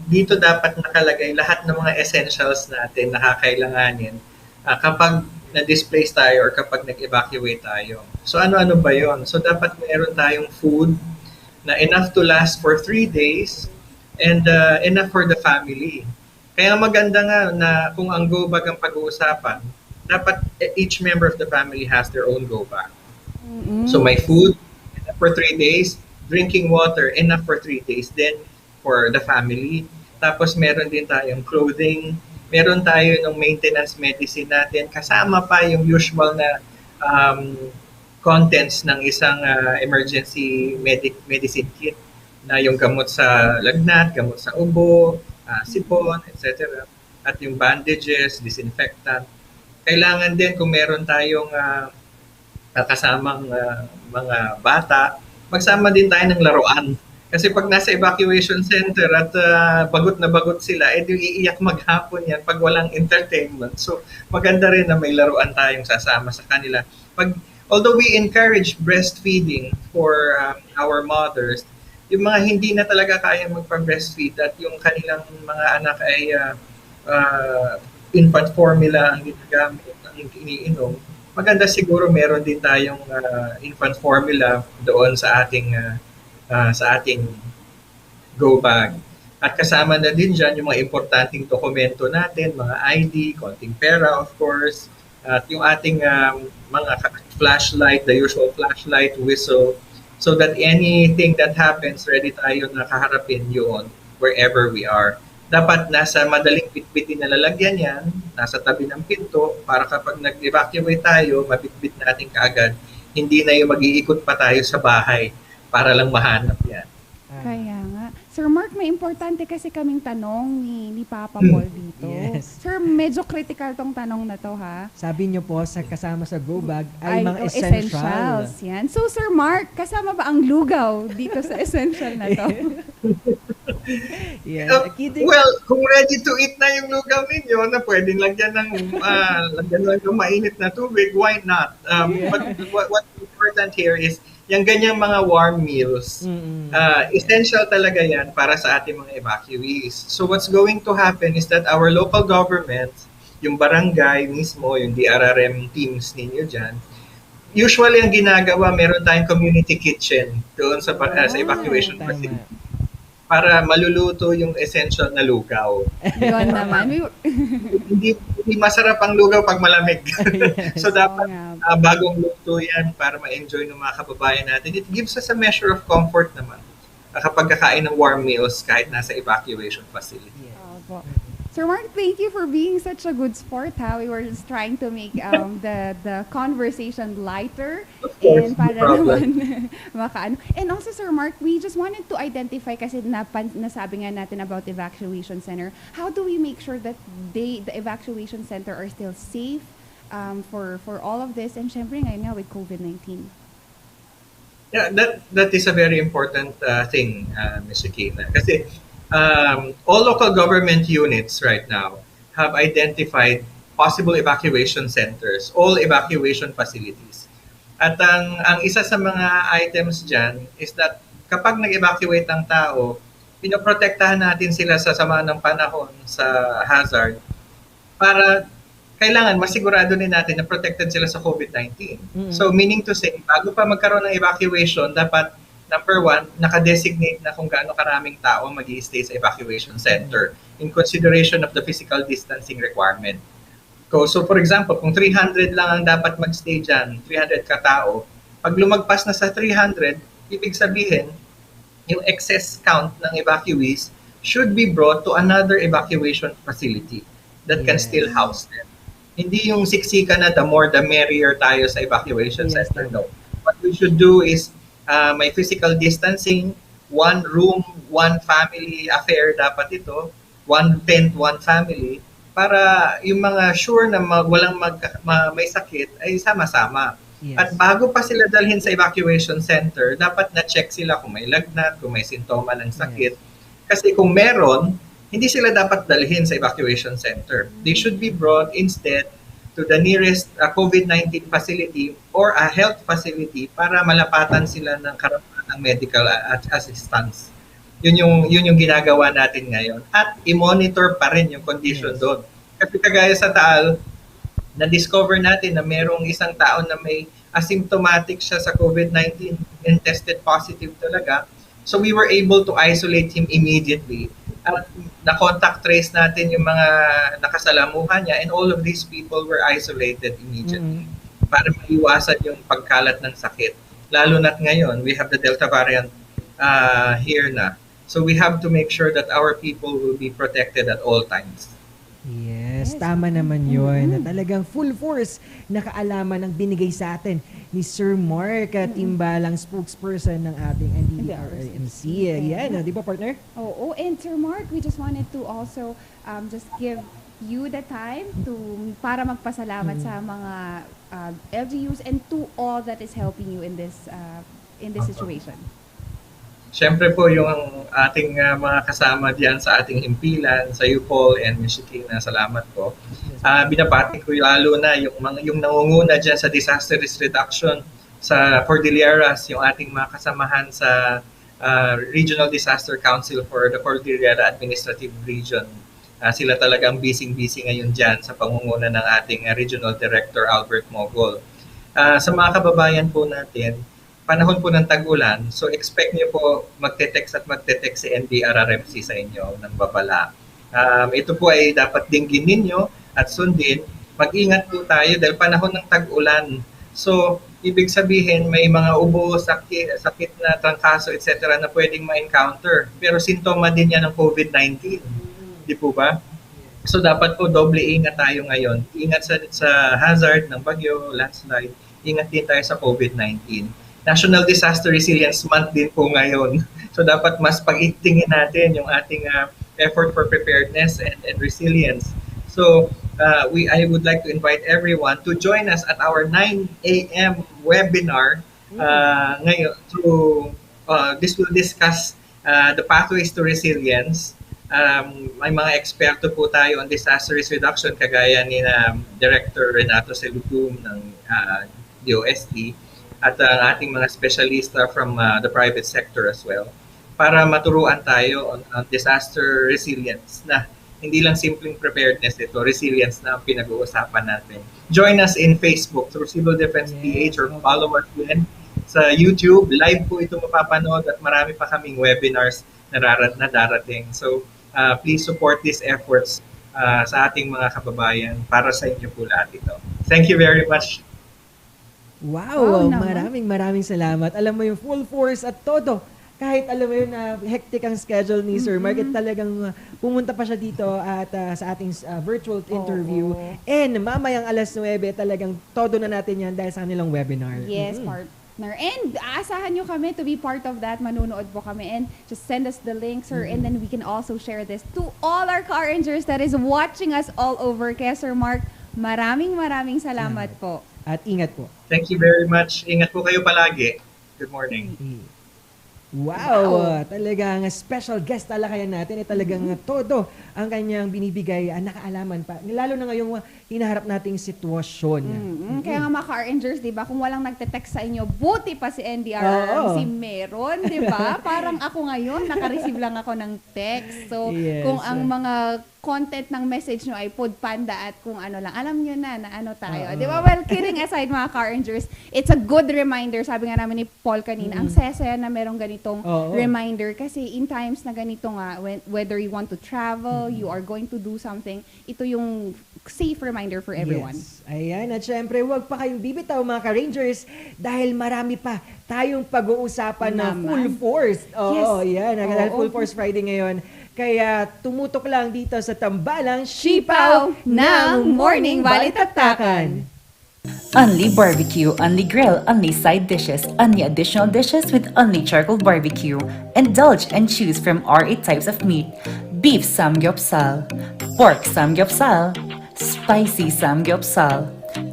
dito dapat nakalagay lahat ng mga essentials natin na kakailanganin kapag na-displace tayo or kapag nag-evacuate tayo. So ano-ano ba yon? So dapat meron tayong food na enough to last for 3 days and enough for the family. Kaya maganda nga na kung ang go bag ang pag-uusapan, dapat each member of the family has their own go bag. So may food enough for 3 days, drinking water enough for 3 days, then for the family. Tapos meron din tayong clothing, meron tayo ng maintenance medicine natin, kasama pa yung usual na contents ng isang emergency medicine kit na yung gamot sa lagnat, gamot sa ubo, sipon, etc. At yung bandages, disinfectant. Kailangan din kung meron tayong kasamang mga bata, magsama din tayo ng laruan. Kasi pag nasa evacuation center at bagot na bagot sila, iiyak maghapon yan pag walang entertainment. So maganda rin na may laruan tayong sasama sa kanila. Although we encourage breastfeeding for our mothers, yung mga hindi na talaga kaya magpa-breastfeed at yung kanilang mga anak ay infant formula ang ginagamit, ang iniinom, maganda siguro meron din tayong infant formula doon sa ating go bag. At kasama na din dyan yung mga importanteng dokumento natin, mga ID, konting pera of course, at yung ating mga flashlight, the usual flashlight, whistle, so that anything that happens, ready tayo na kaharapin yun wherever we are. Dapat nasa madaling bitbitin na lalagyan yan, nasa tabi ng pinto, para kapag nag-evacuate tayo, mabitbit natin kaagad. Hindi na yung mag-iikot pa tayo sa bahay para lang mahanap yan. Kaya nga. Sir Mark, may importante kasi kaming tanong ni Papa Paul dito. Yes. Sir, medyo critical tong tanong na to, ha? Sabi niyo po, kasama sa go bag ay mga essentials. Yan. So, Sir Mark, kasama ba ang lugaw dito sa essential na to? Well, kung ready to eat na yung lugaw ninyo, na pwedeng lagyan ng mainit na tubig, why not? But what's important here is yung ganyang mga warm meals, essential talaga yan para sa ating mga evacuees. So what's going to happen is that our local government, yung barangay mismo, yung DRRM teams ninyo dyan, usually ang ginagawa, meron tayong community kitchen doon sa evacuation facility para maluluto yung essential na lugaw. Yun naman. Hindi masarap ang lugaw pag malamig. So dapat bagong luto yan para ma-enjoy ng mga kababayan natin. It gives us a measure of comfort naman kapag kakain ng warm meals kahit nasa evacuation facility. Sir Mark, thank you for being such a good sport, ha? We were just trying to make the conversation lighter and para naman makaano. And also, Sir Mark, we just wanted to identify kasi nasabi nga natin about evacuation center. How do we make sure that the evacuation center are still safe for all of this. And syempre ngayon nga with COVID-19. Yeah, that is a very important thing, Ms. Shakina. Kasi all local government units right now have identified possible evacuation centers, all evacuation facilities. At ang isa sa mga items dyan is that kapag nag-evacuate ang tao, pinoprotektahan natin sila sa sama ng panahon, sa hazard, para kailangan masigurado din natin na protected sila sa COVID-19. So meaning to say, bago pa magkaroon ng evacuation, dapat number one, nakadesignate na kung gaano karaming tao mag-i-stay sa evacuation center in consideration of the physical distancing requirement. So for example, kung 300 lang ang dapat mag-stay dyan, 300 katao, pag lumagpas na sa 300, ibig sabihin, yung excess count ng evacuees should be brought to another evacuation facility that can still house them. Hindi yung siksika na the more the merrier tayo sa evacuation center. No. What we should do is may physical distancing, one room, one family affair dapat ito, one tent, one family, para yung mga sure na walang may sakit ay sama-sama. Yes. At bago pa sila dalhin sa evacuation center, dapat na-check sila kung may lagnat, kung may sintoma ng sakit. Kasi kung meron, hindi sila dapat dalhin sa evacuation center. They should be brought instead to the nearest COVID-19 facility or a health facility para malapatan sila ng karampatang medical assistance. Yun yung ginagawa natin ngayon. At i-monitor pa rin yung condition doon. Kasi kagaya sa Taal, na-discover natin na merong isang tao na may asymptomatic siya sa COVID-19 and tested positive talaga. So we were able to isolate him immediately. At na-contact trace natin yung mga nakasalamuhan niya and all of these people were isolated immediately para maiwasan yung pagkalat ng sakit. Lalo na't ngayon, we have the Delta variant here na. So we have to make sure that our people will be protected at all times. Yes, tama naman yun. Na talagang full force na kaalaman ang binigay sa atin ni Sir Mark Timbalang, spokesperson ng ating NDRRMC. Yan, di ba partner? Oo, and Sir Mark, we just wanted to also just give you the time para magpasalamat sa mga LGUs and to all that is helping you in this situation. Siyempre po yung ating mga kasama diyan sa ating himpilan, sa UPOL and Ms. Shakina, salamat po. Binabati ko lalo na yung nangunguna diyan sa disaster risk reduction sa Cordilleras, yung ating mga kasamahan sa Regional Disaster Council for the Cordillera Administrative Region. Sila talagang busy-busy ngayon diyan sa pangunguna ng ating Regional Director Albert Mogol. Sa mga kababayan po natin, panahon po ng tag-ulan, so expect niyo po magte-text si NDRRMC sa inyo ng babala. Ito po ay dapat dinggin ninyo at sundin. Mag-ingat po tayo dahil panahon ng tag-ulan. So, ibig sabihin may mga ubo, sakit na trangkaso, etc. na pwedeng ma-encounter. Pero sintoma din yan ng COVID-19. Di po ba? So, dapat po doble ingat tayo ngayon. Ingat sa hazard ng bagyo, landslide. Ingat din tayo sa COVID-19. National Disaster Resilience Month din po ngayon. So dapat mas pag-itingin natin yung ating effort for preparedness and resilience. So I would like to invite everyone to join us at our 9 a.m. webinar ngayon. This will discuss the pathways to resilience. May mga eksperto po tayo on disaster risk reduction kagaya ni Director Renato Celudum ng DOST. At ang ating mga specialista from the private sector as well para maturuan tayo on disaster resilience na hindi lang simpleng preparedness ito, resilience na ang pinag-uusapan natin. Join us in Facebook through Civil Defense PH or follow us din sa YouTube. Live po ito mapapanood at marami pa kaming webinars na darating. So please support these efforts sa ating mga kababayan para sa inyo po lahat ito. Thank you very much. Wow, maraming salamat. Alam mo yung full force at todo. Kahit alam mo yun na hectic ang schedule ni Sir Mark, talagang pumunta pa siya dito at sa ating virtual interview. And mamayang alas 9, talagang todo na natin yan dahil sa kanilang webinar. Yes, partner. And aasahan nyo kami to be part of that. Manunood po kami. And just send us the link, sir. And then we can also share this to all our car rangers that is watching us all over. Kaya Sir Mark, Maraming salamat po. At ingat po. Thank you very much. Ingat po kayo palagi. Good morning. Wow! Talagang special guest talakayan natin. Talagang todo ang kanyang binibigay, nakaalaman pa. Lalo na ngayong hinaharap nating sitwasyon. Kaya nga mga Car Rangers, di ba, kung walang nagte-text sa inyo, buti pa si NDRRMC meron, di ba? Parang ako ngayon, naka-receive lang ako ng text. So, Yes. kung ang mga content ng message nyo ay Food Panda at kung ano lang, alam nyo na ano tayo. Di ba? Well, kidding aside mga Car Rangers, it's a good reminder. Sabi nga namin ni Paul kanina, ang saya na merong ganitong reminder kasi in times na ganito nga, whether you want to travel, you are going to do something, ito yung safe reminder for everyone. Yes. Ayan, at syempre, huwag pa kayong bibitaw mga ka-Rangers dahil marami pa tayong pag-uusapan na full force. Oo, yan. Dahil Full Force Friday ngayon. Kaya tumutok lang dito sa Tambalang Sipaw ng Morning Balitaktakan. Only barbecue, only grill, only side dishes, only additional dishes with only charcoal barbecue. Indulge and choose from our 8 types of meat. Beef samgyeopsal, pork samgyeopsal, spicy samgyeopsal,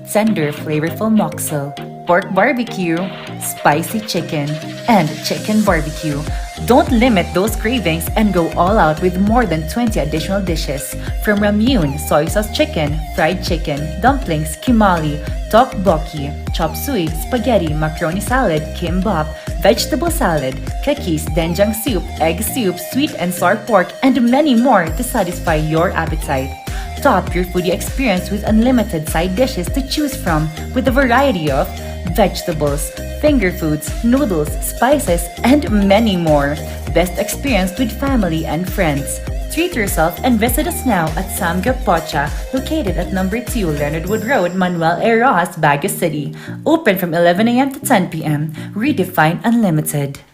tender flavorful moksel, pork barbecue, spicy chicken, and chicken barbecue. Don't limit those cravings and go all out with more than 20 additional dishes. From ramyun, soy sauce chicken, fried chicken, dumplings, kimali, tteokbokki, chop suey, spaghetti, macaroni salad, kimbap, vegetable salad, kakis, doenjang soup, egg soup, sweet and sour pork, and many more to satisfy your appetite. Top your foodie experience with unlimited side dishes to choose from with a variety of vegetables, finger foods, noodles, spices, and many more. Best experience with family and friends. Treat yourself and visit us now at Samgyup Pocha, located at number 2 Leonard Wood Road, Manuel A. Rojas, Baguio City. Open from 11 a.m. to 10 p.m. Redefine Unlimited.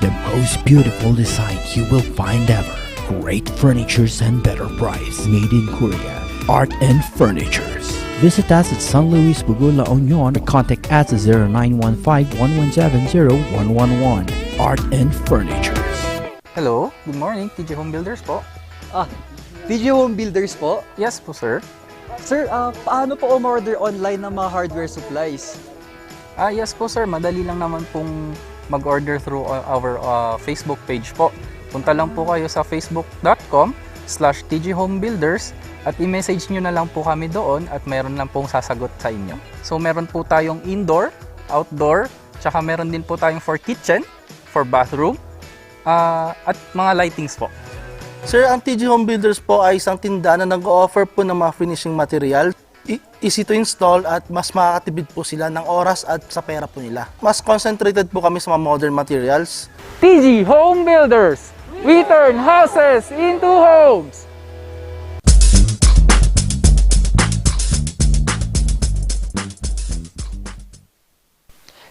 The most beautiful design you will find ever. Great furnitures and better price. Made in Korea. Art and Furnitures. Visit us at San Luis Bugo, La Union. Contact us at 0915-117-0111. Art and Furnitures. Hello, good morning. TJ Home Builders po. TJ Home Builders po? Yes po, sir. Sir, paano po umorder online ng mga hardware supplies? Yes po, sir. Madali lang naman pong mag-order through our Facebook page po. Punta lang po kayo sa facebook.com/tjhomebuilders at i-message nyo na lang po kami doon at meron lang pong sasagot sa inyo. So meron po tayong indoor, outdoor, tsaka meron din po tayong for kitchen, for bathroom, at mga lightings po. Sir, ang TJ Home Builders po ay isang tindahan na nag-o-offer po ng mga finishing material. Easy to install at mas makakatipid po sila ng oras at sa pera po nila. Mas concentrated po kami sa mga modern materials. TJ Home Builders! We turn houses into homes!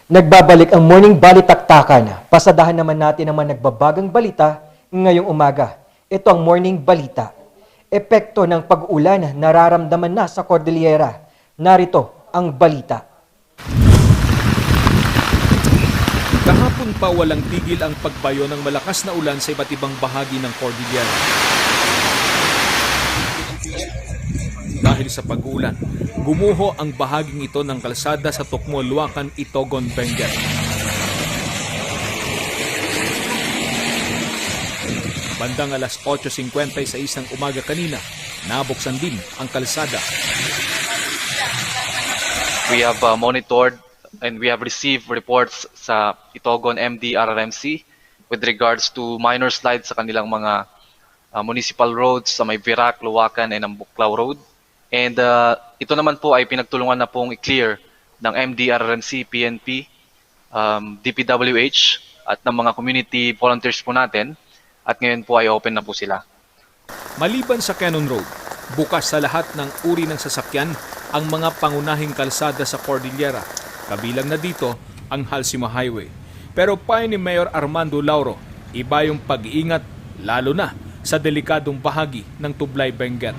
Nagbabalik ang Morning Balitaktakan. Pasadahan naman natin ang mga nagbabagang balita ngayong umaga. Ito ang Morning Balita. Epekto ng pag-ulan nararamdaman na sa Cordillera. Narito ang balita. Kahapon pa walang tigil ang pagbayo ng malakas na ulan sa iba't ibang bahagi ng Cordillera. Dahil sa pag-ulan, gumuho ang bahaging ito ng kalsada sa Tokmo, Luacan, Itogon, Benguet. Bandang alas 8:56 ng umaga kanina, nabuksan din ang kalsada. We have monitored and we have received reports sa Itogon MDRRMC with regards to minor slides sa kanilang mga municipal roads sa may Virac, Luacan, and Buklao Road. And ito naman po ay pinagtulungan na pong i-clear ng MDRRMC, PNP, DPWH at ng mga community volunteers po natin. At ngayon po ay open na po sila. Maliban sa Cannon Road, bukas sa lahat ng uri ng sasakyan ang mga pangunahing kalsada sa Cordillera. Kabilang na dito ang Halsima Highway. Pero payo ni Mayor Armando Lauro, iba yung pag-iingat lalo na sa delikadong bahagi ng Tublay, Benguet.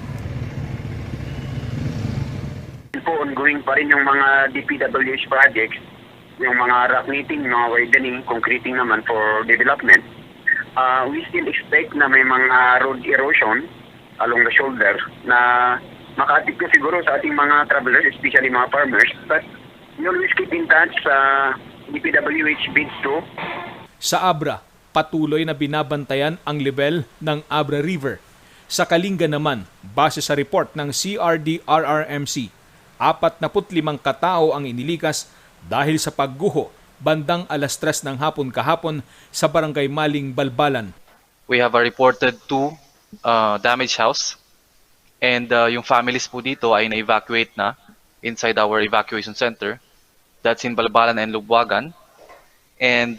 Ongoing pa rin yung mga DPWH projects, yung mga rock knitting, mga widening, concreting naman for development. We still expect na may mga road erosion along the shoulder na makatip ko siguro sa ating mga travelers, especially mga farmers. But we always keep in touch sa DPWH Bids 2. Sa Abra, patuloy na binabantayan ang level ng Abra River. Sa Kalinga naman, base sa report ng CRD-RRMC, 45 katao ang inilikas dahil sa pagguho bandang alas 3 ng hapon kahapon sa Barangay Maling, Balbalan. We have a reported 2 damaged house and yung families po dito ay na-evacuate na inside our evacuation center. That's in Balbalan and Lubwagan. And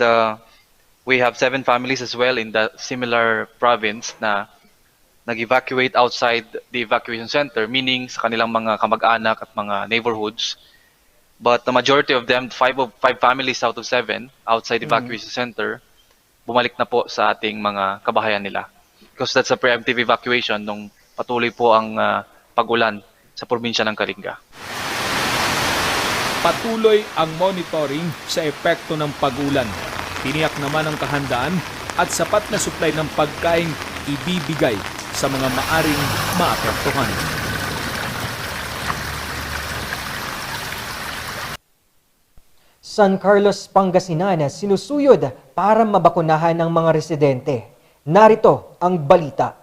we have 7 families as well in the similar province na nag-evacuate outside the evacuation center, meaning sa kanilang mga kamag-anak at mga neighborhoods. But the majority of them, 5 families out of 7 outside evacuation center, bumalik na po sa ating mga kabahayan nila. Because that's a preemptive evacuation nung patuloy po ang pag-ulan sa probinsya ng Kalinga. Patuloy ang monitoring sa epekto ng pag-ulan. Tiniyak naman ang kahandaan at sapat na supply ng pagkaing ibibigay sa mga maaring maapektuhan. San Carlos, Pangasinan sinusuyod para mabakunahan ng mga residente. Narito ang balita.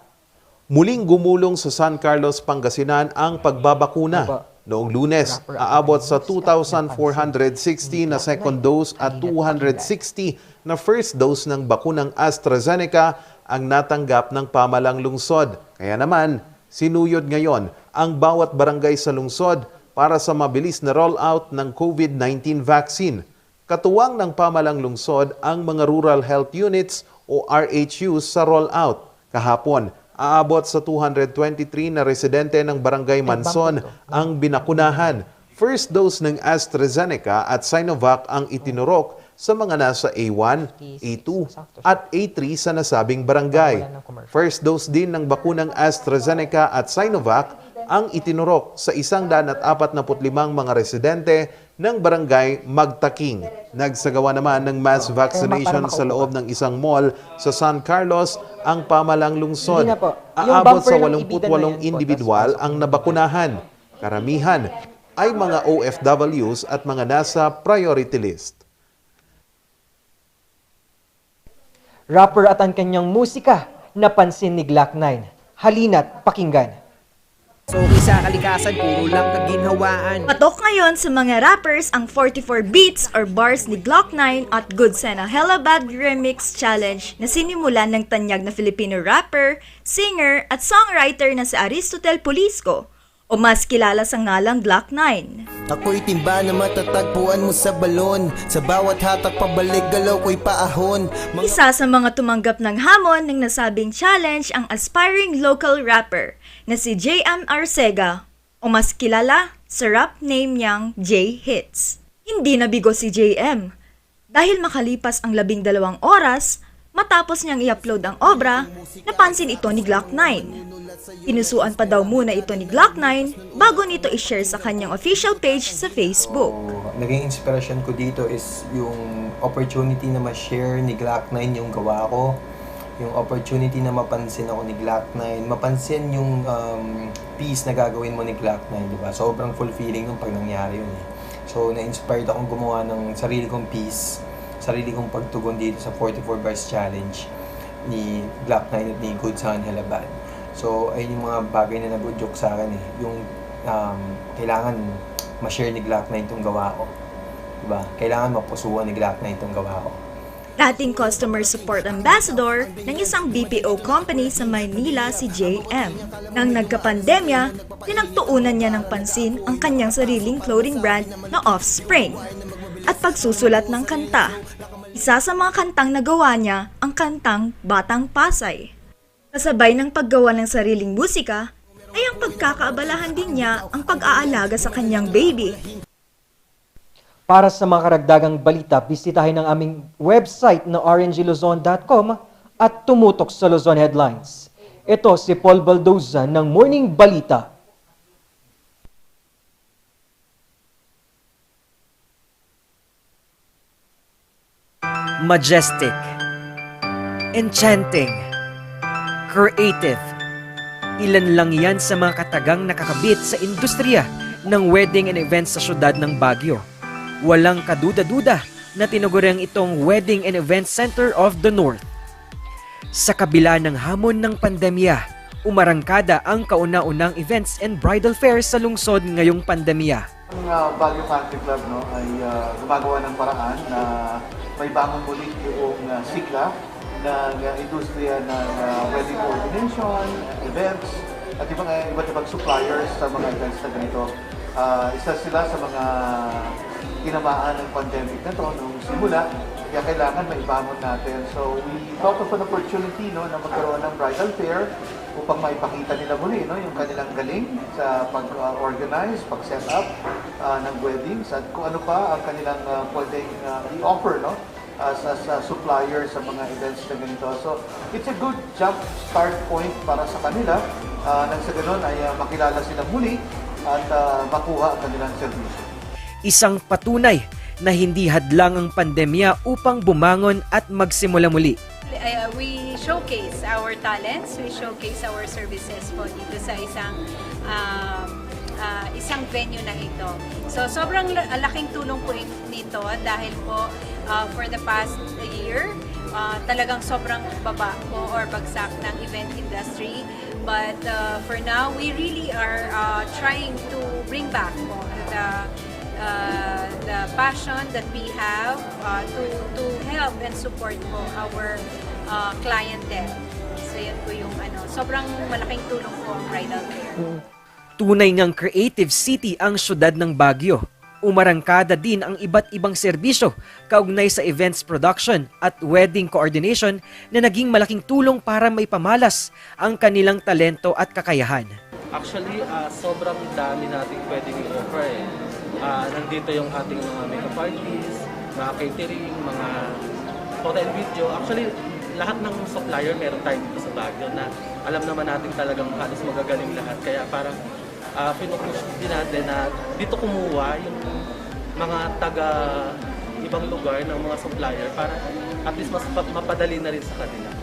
Muling gumulong sa San Carlos, Pangasinan ang pagbabakuna. Noong Lunes, aabot sa 2,460 na second dose at 260 na first dose ng bakunang AstraZeneca ang natanggap ng pamalang lungsod. Kaya naman, sinuyod ngayon ang bawat barangay sa lungsod para sa mabilis na rollout ng COVID-19 vaccine. Katuwang ng pamalang lungsod ang mga Rural Health Units o RHUs sa rollout. Kahapon, aabot sa 223 na residente ng Barangay Manson ang binakunahan. First dose ng AstraZeneca at Sinovac ang itinurok sa mga nasa A1, A2 at A3 sa nasabing barangay. First dose din ng bakunang AstraZeneca at Sinovac ang itinurok sa 145 mga residente ng Barangay Magtaking. Nagsagawa naman ng mass vaccination sa loob ng isang mall sa San Carlos ang pamalang lungsod. Aabot sa 88 individual ang nabakunahan. Karamihan ay mga OFWs at mga nasa priority list. Rapper at ang kanyang musika napansin ni Glock 9. Halina't pakinggan. So, sa kalikasan, puro lang kaginhawaan. Patok ngayon sa mga rappers ang 44 beats or bars ni Glock 9 at Good Sana Hella Bad Remix Challenge na sinimulan ng tanyag na Filipino rapper, singer at songwriter na si Aristotel Pulisco o mas kilala sa ngalang Glock 9. Ako'y timba na matatagpuan mo sa balon. Sa bawat hatak pabalik galaw ko'y paahon. Isa sa mga tumanggap ng hamon ng nasabing challenge ang aspiring local rapper na si JM Arcega o mas kilala sa rap name niyang J-Hits. Hindi nabigo si JM dahil makalipas ang 12 oras matapos niyang i-upload ang obra, napansin ito ni Glock 9. Pinusuan pa daw muna ito ni Glock 9 bago nito i-share sa kanyang official page sa Facebook. Naging inspirasyon ko dito is yung opportunity na ma-share ni Glock 9 yung gawa ko. Yung opportunity na mapansin ako ni Glock 9. Mapansin yung piece na gagawin mo ni Glock 9, di ba? Sobrang fulfilling nung pag nangyari yun. So, na-inspired akong gumawa ng sarili kong piece, sarili kong pagtugon dito sa 44 Bars Challenge ni Glock 9 at ni Good Sana Hella Bad. So, ayun yung mga bagay na nag-joke sa akin eh. Yung kailangan ma-share ni Glock 9 itong gawa ko. Diba? Kailangan mapusuan ni Glock 9 itong gawa ko. Dating customer support ambassador ng isang BPO company sa Maynila si JM. Nang nagka-pandemya, pinagtuunan niya ng pansin ang kanyang sariling clothing brand na Offspring at pagsusulat ng kanta. Isa sa mga kantang nagawa niya ang kantang Batang Pasay. Kasabay ng paggawa ng sariling musika, ay ang pagkakaabalahan din niya ang pag-aalaga sa kanyang baby. Para sa mga karagdagang balita, bisitahin ang aming website na rngluzon.com at tumutok sa Luzon Headlines. Ito si Paul Baldoza ng Morning Balita. Majestic, enchanting, creative, Ilan lang yan sa mga katagang nakakabit sa industriya ng wedding and events sa syudad ng Baguio. Walang kaduda-duda na tinuguriang itong Wedding and Event Center of the North. Sa kabila ng hamon ng pandemya, umarangkada ang kauna-unang events and bridal fairs sa lungsod ngayong pandemya. Ang Baguio Country Club ay gumagawa ng paraan na may bangon muli yung sigla ng industriya ng wedding coordination, events, at iba't ibang suppliers sa mga events na ganito. Isa sila sa mga tinamaan ng pandemic na to nung simula, kaya kailangan maibangon natin. So we thought of an opportunity na magkaroon ng bridal fair upang maipakita nila muli yung kanilang galing sa pag-organize, pag-set up ng weddings at kung ano pa ang kanilang pwedeng i-offer as supplier sa mga events na ganito. So it's a good jump start point para sa kanila nang sa ganun ay makilala sila muli at makuha ang kanilang servisyo. Isang patunay na hindi hadlang ang pandemya upang bumangon at magsimula muli. We showcase our talents, we showcase our services po dito sa isang venue na ito. So sobrang laking tulong po nito dahil po for the past year, talagang sobrang baba po or bagsak ng event industry. But for now, we really are trying to bring back po the passion that we have to help and support po our clientele. So yan po yung sobrang malaking tulong po ang bridal fair. Tunay ngang creative city ang syudad ng Baguio. Umarangkada din ang iba't ibang serbisyo kaugnay sa events production at wedding coordination na naging malaking tulong para maipamalas ang kanilang talento at kakayahan. Actually, sobrang dami nating pwedeng i-offer nandito yung ating mga makeup artists, mga catering, mga photo and video. Actually, lahat ng supplier meron tayo dito sa Baguio na alam naman natin talagang halos magagaling lahat. Kaya parang pinupush din natin na dito kumuha yung mga taga ibang lugar ng mga supplier para at least mas mapadali na rin sa kanila.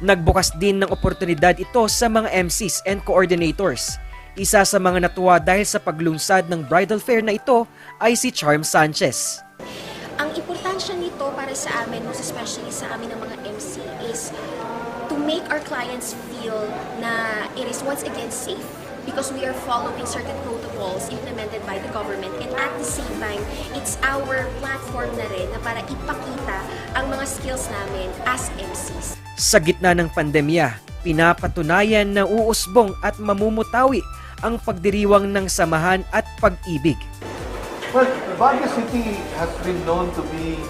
Nagbukas din ng oportunidad ito sa mga MCs and coordinators. Isa sa mga natuwa dahil sa paglunsad ng bridal fair na ito ay si Charm Sanchez. Ang importansya nito para sa amin, most especially sa amin ng mga MC, is to make our clients feel na it is once again safe because we are following certain protocols implemented by the government, and at the same time, it's our platform na rin na para ipakita ang mga skills namin as MCs. Sa gitna ng pandemya, pinapatunayan na uusbong at mamumutawi ang pagdiriwang ng samahan at pag-ibig. Well, Baguio City has been known to be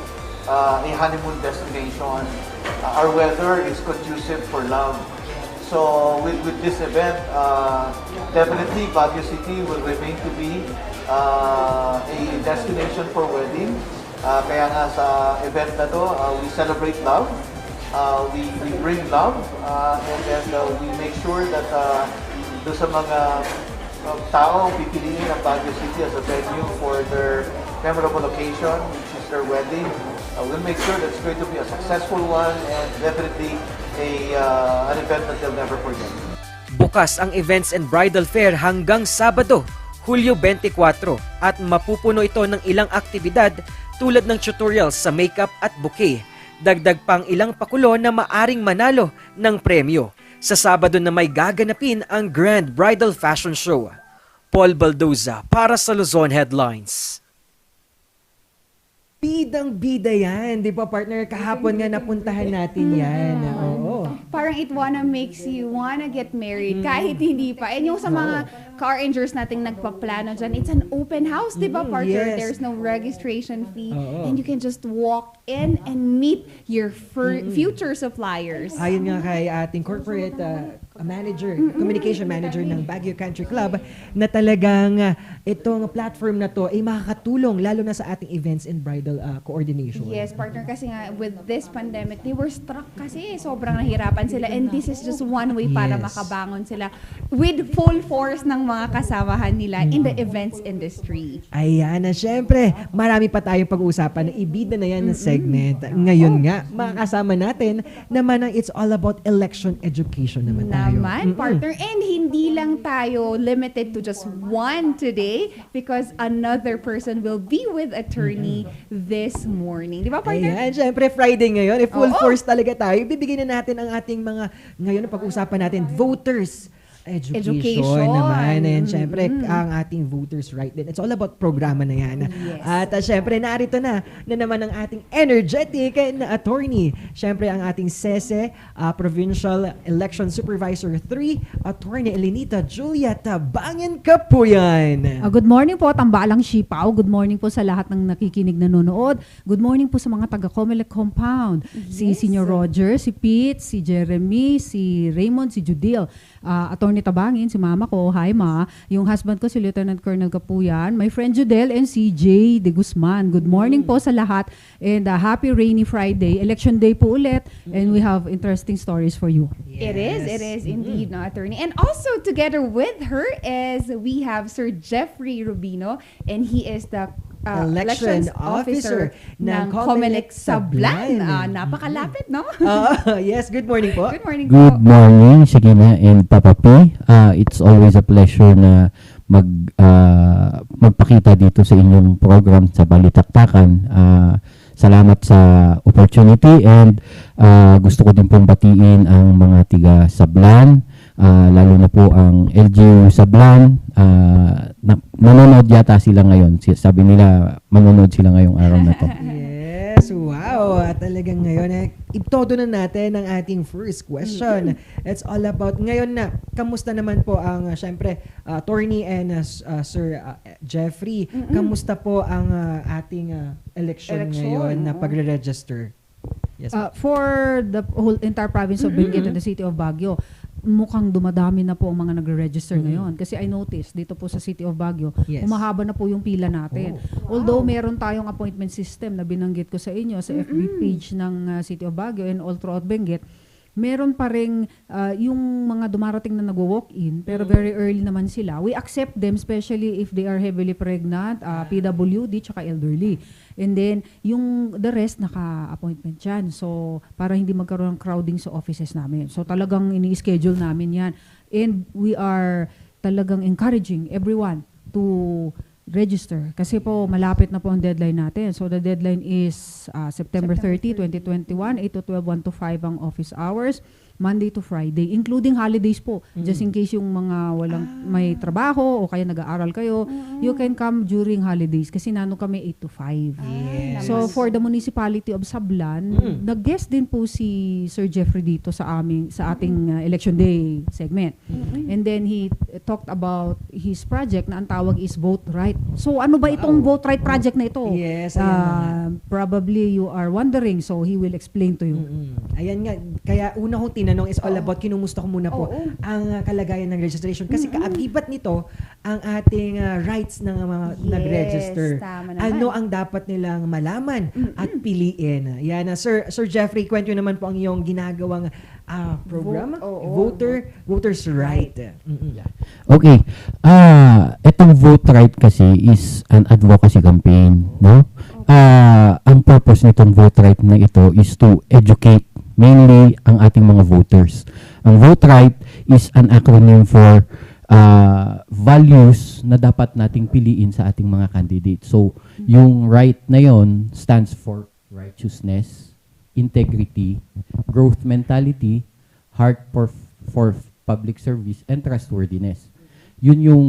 a honeymoon destination. Our weather is conducive for love. So with this event, definitely Baguio City will remain to be a destination for wedding. Kaya nga sa event na to, we celebrate love, we bring love, and then we make sure that doon sa mga tao pipiliin ang Baguio City as a venue for their memorable occasion, which is their wedding. We'll make sure that it's going to be a successful one and definitely an event that they'll never forget. Bukas ang events and bridal fair hanggang Sabado, Hulyo 24 at mapupuno ito ng ilang aktibidad tulad ng tutorials sa makeup at bouquet. Dagdag pang ilang pakulo na maaring manalo ng premyo. Sa Sabado na may gaganapin ang Grand Bridal Fashion Show. Paul Baldoza para sa Luzon Headlines. Bidang-bida yan, di ba partner? Kahapon nga napuntahan natin yan. Oo. Parang it makes you wanna get married kahit hindi pa. And yung sa mga car rangers nating nagpaplano dyan, it's an open house, di ba partner? Yes. There's no registration fee. And you can just walk in and meet your future suppliers. Ayon nga kay ating corporate manager, communication manager ng Baguio Country Club, na talagang itong platform na to ay makakatulong lalo na sa ating events and bridal coordination. Yes, partner, kasi nga with this pandemic, they were struck kasi sobrang nahirapan sila, and this is just one way para makabangon sila with full force ng mga kasamahan nila in the events industry. Ayan na, syempre, marami pa tayong pag-uusapan na ibida na yan na segment. Ngayon nga, makakasama natin naman ang It's All About Election Education naman tayo. naman, partner. And hindi lang tayo limited to just one today because another person will be with attorney this morning. Di ba, partner? Ayan, syempre Friday ngayon. Full force talaga tayo. Bibigyan na natin ang ating mga, ngayon ang pag-usapan natin, voters. Education naman. And syempre, ang ating voters right din. It's all about programa na yan. Yes. At syempre, narito na naman ang ating energetic na attorney. Syempre, ang ating SESE, Provincial Election Supervisor 3, Attorney Elenita Julieta Bangin Kapuyan. Good morning po, Tambalang Sipaw. Good morning po sa lahat ng nakikinig nanonood. Good morning po sa mga taga-Comelec Compound. Si Senior Roger, si Pete, si Jeremy, si Raymond, si Judil. Attorney Tabangin, si mama ko, hi ma. Yung husband ko, si Lieutenant Colonel Kapuyan. My friend Judel and si Jay De Guzman. Good morning po sa lahat. And happy rainy Friday. Election day po ulit. And we have interesting stories for you. It is indeed, no, attorney. And also together with her is we have Sir Jeffrey Rubino, and he is the Elections Officer ng Comelec Sablan. Napakalapit, no? Yes, good morning po. Good morning po. Good morning, Shigina and Papa P. It's always a pleasure na magpakita dito sa inyong program sa Balitaktakan. Salamat sa opportunity and gusto ko din pong batiin ang mga tiga Sablan, lalo na po ang LGU Sablan. Manonood yata sila ngayon. Sabi nila manonood sila ngayong araw na to. Yes, wow. Talagang ngayon, itodo na natin ang ating first question. It's all about, ngayon na, kamusta naman po ang, syempre, attorney and Sir Jeffrey, kamusta po ang ating election ngayon na pagre-register? Yes. For the whole entire province of Benguet and the city of Baguio, mukhang dumadami na po ang mga nagre-register ngayon. Kasi I noticed dito po sa City of Baguio, umahaba na po yung pila natin. Although meron tayong appointment system na binanggit ko sa inyo sa FB page ng City of Baguio and all throughout Benguet, meron pa rin yung mga dumarating na nag-walk-in, pero very early naman sila. We accept them, especially if they are heavily pregnant, PWD, tsaka elderly. And then, yung the rest, naka-appointment yan. So, para hindi magkaroon ng crowding sa offices namin. So, talagang ini-schedule namin yan. And we are talagang encouraging everyone to register. Kasi po, malapit na po ang deadline natin. So, the deadline is September 30, 2021, 8 to 12, 1 to 5 ang office hours, Monday to Friday, including holidays po. Just in case yung mga walang may trabaho o kaya nag-aaral kayo, you can come during holidays kasi nano kami 8 to 5. So, for the municipality of Sablan, nag-guest din po si Sir Jeffrey dito sa ating election day segment. And then he talked about his project na ang tawag is Vote Right. So, ano ba itong Vote Right project na ito? Yes, probably you are wondering, so he will explain to you. Ayan nga, kaya una kong tinanong is all about, kinumusta ko muna po ang kalagayan ng registration. Kasi kaakibat nito ang ating rights ng mga nag-register. Ano ang dapat nilang malaman at piliin. Yan, Sir Jeffrey, kwento naman po ang iyong ginagawang program, Voters Right. Okay. Itong Vote Right kasi is an advocacy campaign, no? Ang purpose nitong Vote Right na ito is to educate mainly ang ating mga voters. Ang Vote Right is an acronym for values na dapat nating piliin sa ating mga candidates. So, yung right na yon stands for righteousness, integrity, growth mentality, heart for public service, and trustworthiness. Yun yung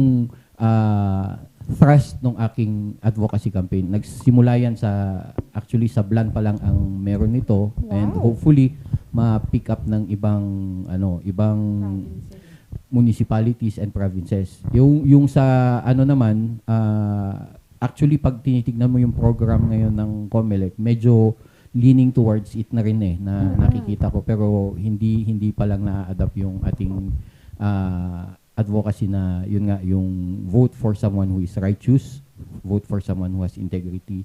thrust ng aking advocacy campaign. Nagsimula yan actually sa Sablan pa lang ang meron nito, and hopefully ma-pick up ng ibang municipalities and provinces. Yung sa naman, actually pag tinitignan mo yung program ngayon ng Comelec, medyo leaning towards it na rin na nakikita ko, pero hindi pa lang na-adapt yung ating advocacy na yun nga, yung vote for someone who is righteous, vote for someone who has integrity,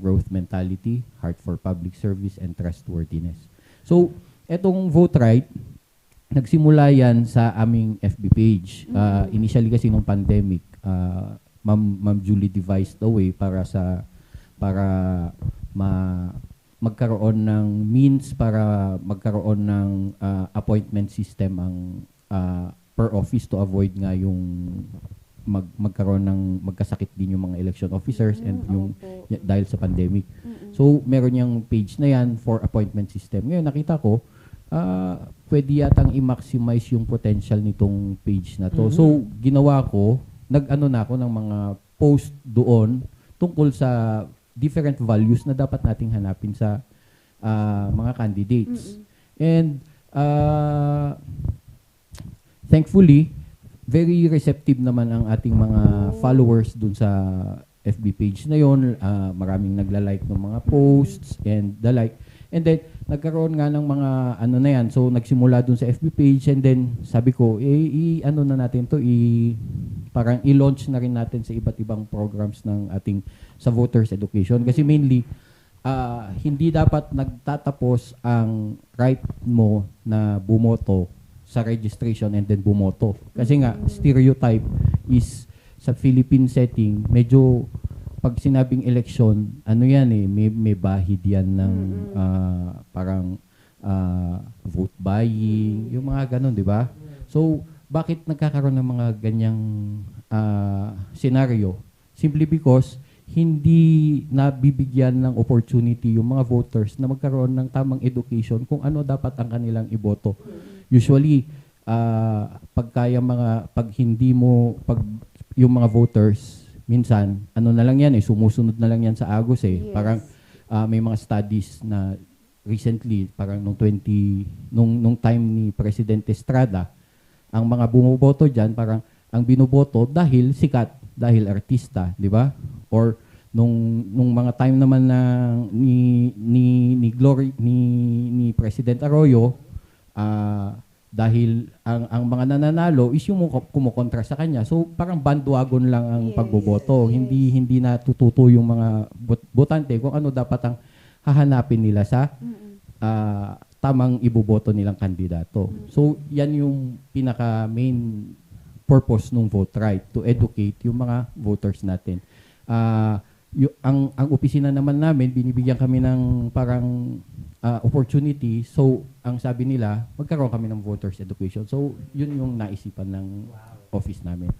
growth mentality, heart for public service, and trustworthiness. So, etong Vote Right, nagsimula yan sa aming FB page. Initially kasi nung pandemic, Ma'am Julie devised a way para magkaroon ng means para magkaroon ng appointment system ang per office to avoid nga yung magkaroon ng magkasakit din yung mga election officers and yung dahil sa pandemic. So meron yung page na yan for appointment system. Ngayon nakita ko pwede yatang i-maximize yung potential nitong page na to. So ginawa ko, nag-ano na ako ng mga post doon tungkol sa different values na dapat nating hanapin sa mga candidates. And thankfully, very receptive naman ang ating mga followers dun sa FB page na yon. Maraming nagla-like ng mga posts and the like. And then, nagkaroon nga ng mga ano na yan. So, nagsimula dun sa FB page and then sabi ko, ano na natin to, parang i-launch na rin natin sa iba't ibang programs ng ating sa voters education. Kasi mainly, hindi dapat nagtatapos ang right mo na bumoto sa registration and then bumoto. Kasi nga, stereotype is sa Philippine setting, medyo pag sinabing election, ano yan may bahid yan ng parang vote buying, yung mga ganun, di ba? So, bakit nagkakaroon ng mga ganyang scenario? Simply because hindi nabibigyan ng opportunity yung mga voters na magkaroon ng tamang education kung ano dapat ang kanilang iboto. Usually, pag yung mga voters, minsan, ano na lang yan sumusunod na lang yan sa Agos Yes. Parang may mga studies na recently, parang nung time ni Presidente Estrada, ang mga bumoboto dyan, parang ang binoboto dahil sikat, dahil artista, di ba? Or nung mga time naman na ni President Arroyo, dahil ang mga nananalo is yung kumukontra sa kanya. So parang bandwagon lang ang pagboboto. Hindi natututo yung mga botante kung ano dapat ang hahanapin nila sa tamang iboboto nilang kandidato. So yan yung pinaka main purpose ng vote right, to educate yung mga voters natin. Ang opisina naman namin, binibigyan kami ng parang opportunity. So, ang sabi nila, magkaroon kami ng voters education. So, yun yung naisipan ng office namin.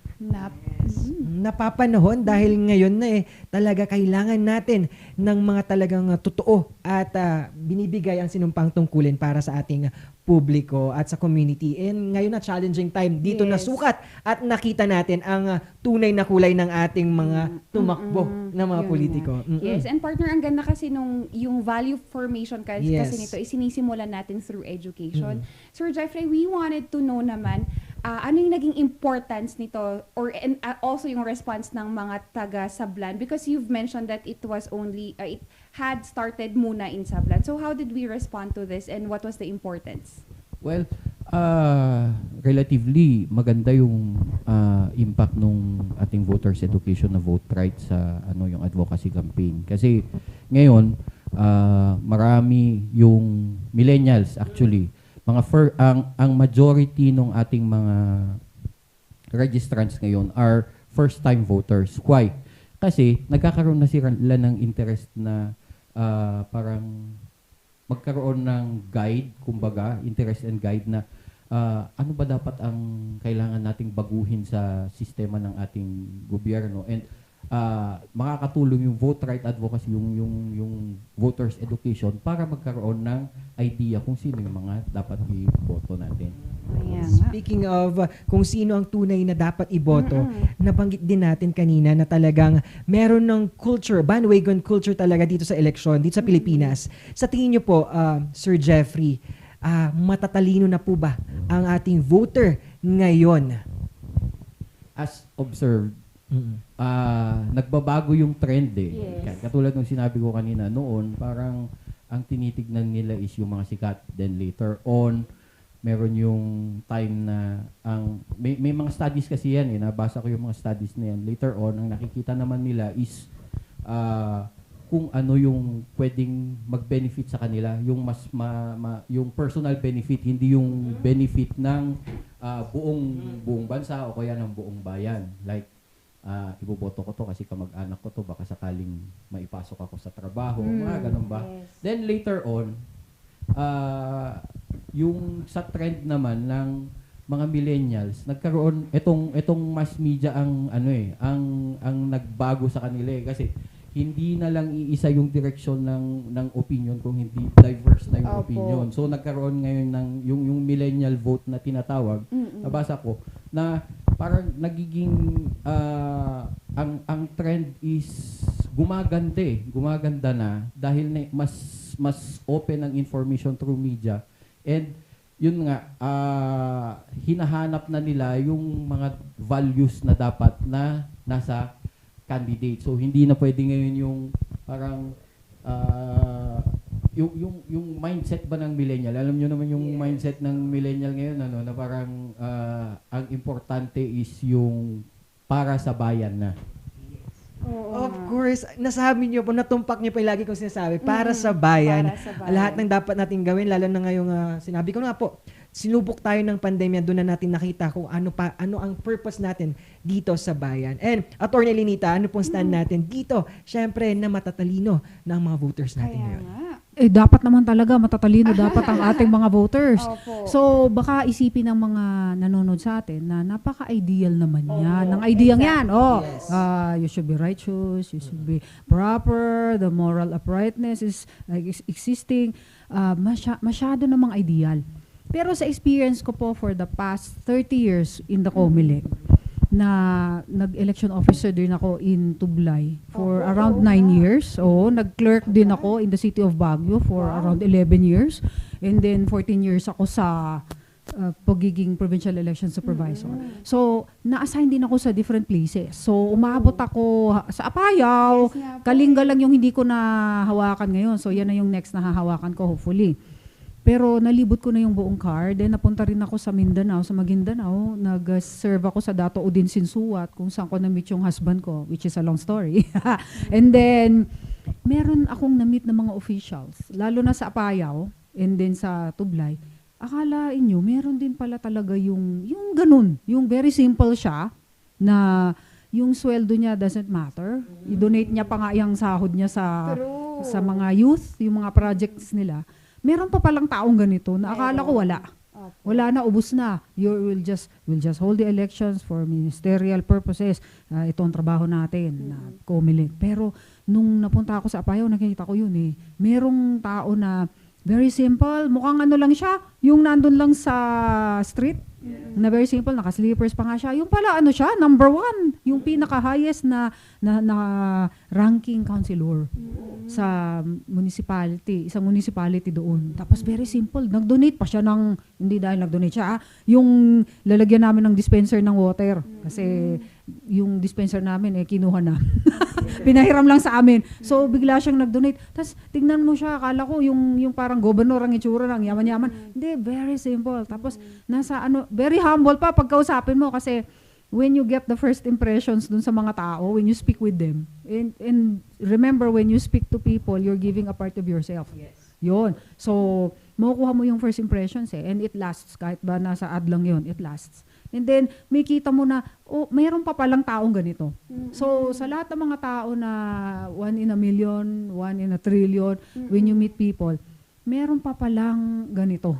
Napapanahon dahil ngayon na talaga kailangan natin ng mga talagang totoo at binibigay ang sinumpang tungkulin para sa ating publiko at sa community. And ngayon na challenging time, dito nasukat at nakita natin ang tunay na kulay ng ating mga tumakbo na mga politiko. Yes, and partner, ang ganda kasi yung value formation kasi nito, isinisimulan natin through education. Sir Jeffrey, we wanted to know naman, ano yung naging importance nito and also yung response ng mga taga Sablan, because you've mentioned that it was only it had started muna in Sablan. So how did we respond to this and what was the importance? Well, relatively maganda yung impact nung ating voters education na vote right sa yung advocacy campaign. Kasi ngayon marami yung millennials actually. Ang majority ng ating mga registrants ngayon are first-time voters. Why? Kasi nagkakaroon na sila ng interest na parang magkaroon ng guide, kumbaga, interest and guide na ano ba dapat ang kailangan nating baguhin sa sistema ng ating gobyerno. And makakatulong yung vote right advocacy, yung voters education para magkaroon ng idea kung sino yung mga dapat iboto natin. Speaking of kung sino ang tunay na dapat iboto, nabanggit din natin kanina na talagang meron ng culture, bandwagon culture talaga dito sa eleksyon, dito sa Pilipinas. Sa tingin niyo po, Sir Jeffrey, matatalino na po ba ang ating voter ngayon? As observed, nagbabago yung trend Katulad ng sinabi ko kanina, noon parang ang tinitignan nila is yung mga sikat. Then later on, meron yung time na may mga studies kasi yan nabasa ko yung mga studies na yan. Later on, ang nakikita naman nila is kung ano yung pwedeng mag-benefit sa kanila, yung mas yung personal benefit, hindi yung benefit ng buong bansa o kaya ng buong bayan. Like iboboto ko to kasi kamag-anak ko to, baka sakaling maipasok ako sa trabaho, mga ganun ba? Then later on, yung sa trend naman ng mga millennials, nagkaroon itong mass media ang ang nagbago sa kanila kasi hindi na lang iisa yung direksyon ng opinion, kung hindi diverse na yung opinion. So nagkaroon ngayon ng yung millennial vote na tinatawag. Nabasa ko na parang nagiging ang trend is gumaganda na dahil mas open ang information through media, and yun nga, hinahanap na nila yung mga values na dapat na nasa candidate. So hindi na pwede ngayon yung parang yung mindset ba ng millennial. Alam niyo naman yung mindset ng millennial ngayon, na parang ang importante is yung para sa bayan na. Of course, nasabi niyo po, natumpak niyo po yung lagi kong sinasabi, para sa bayan. Para sa bayan. Lahat ng dapat natin gawin, lalo na ngayong sinabi ko nga po, sinubok tayo ng pandemya, doon na natin nakita kung ano ang purpose natin dito sa bayan. And Attorney Lenita, ano pong stand natin dito? Syempre, na matatalino ng mga voters natin ngayon. Dapat naman talaga matatalino dapat ang ating mga voters. So baka isipin ng mga nanonood sa atin na napaka-ideal naman yan. Ng ideyang yan. You should be righteous, you should be proper, the moral uprightness is existing. Masyado namang ideal. Pero sa experience ko po for the past 30 years in the COMELEC, na nag-election officer din ako in Tublay for around 9 years. Nag-clerk din ako in the city of Baguio for around 11 years. And then 14 years ako sa pagiging provincial election supervisor. So, na-assign din ako sa different places. So, umabot ako sa Apayao. Kalinga lang yung hindi ko nahawakan ngayon. So, yan na yung next na hahawakan ko, hopefully. Pero nalibot ko na yung buong card. Then napunta rin ako sa Mindanao, sa Maguindanao. Nag-serve ako sa Dato Udin Sinsuat, kung saan ko na-meet yung husband ko, which is a long story. And then, meron akong na-meet ng mga officials, lalo na sa Apayao, and then sa Tublay. Akalain nyo, meron din pala talaga yung ganun. Yung very simple siya, na yung sweldo niya doesn't matter. I-donate niya pa nga yung sahod niya sa mga youth, yung mga projects nila. Meron pa palang taong ganito na akala ko wala. Wala na, ubos na. We'll just hold the elections for ministerial purposes. Ito ang trabaho natin na COMELEC. Pero nung napunta ako sa Apayao, nakikita ko yun eh. Merong tao na very simple, mukhang ano lang siya, yung nandun lang sa street, na very simple, naka-sleepers pa nga siya. Yung pala, ano siya, number 1, yung pinaka-highest na ranking councilor sa municipality, isang municipality doon. Tapos very simple, nag-donate pa siya ng, hindi dahil nag-donate siya, yung lalagyan namin ng dispenser ng water. Kasi yung dispenser namin, kinuha na. Pinahiram lang sa amin. So, bigla siyang nag-donate. Tapos, tignan mo siya, akala ko yung parang gobernador ang itsura ng yaman-yaman. Hindi, very simple. Tapos, very humble pa pagkausapin mo kasi when you get the first impressions dun sa mga tao, when you speak with them, and remember, when you speak to people, you're giving a part of yourself. Yes. Yun. So, makukuha mo yung first impressions and it lasts. Kahit ba nasa ad lang yun, it lasts. And then, may kita mo na, mayroon pa palang taong ganito. So, sa lahat ng mga tao na 1 in a million, 1 in a trillion, when you meet people, meron pa palang ganito.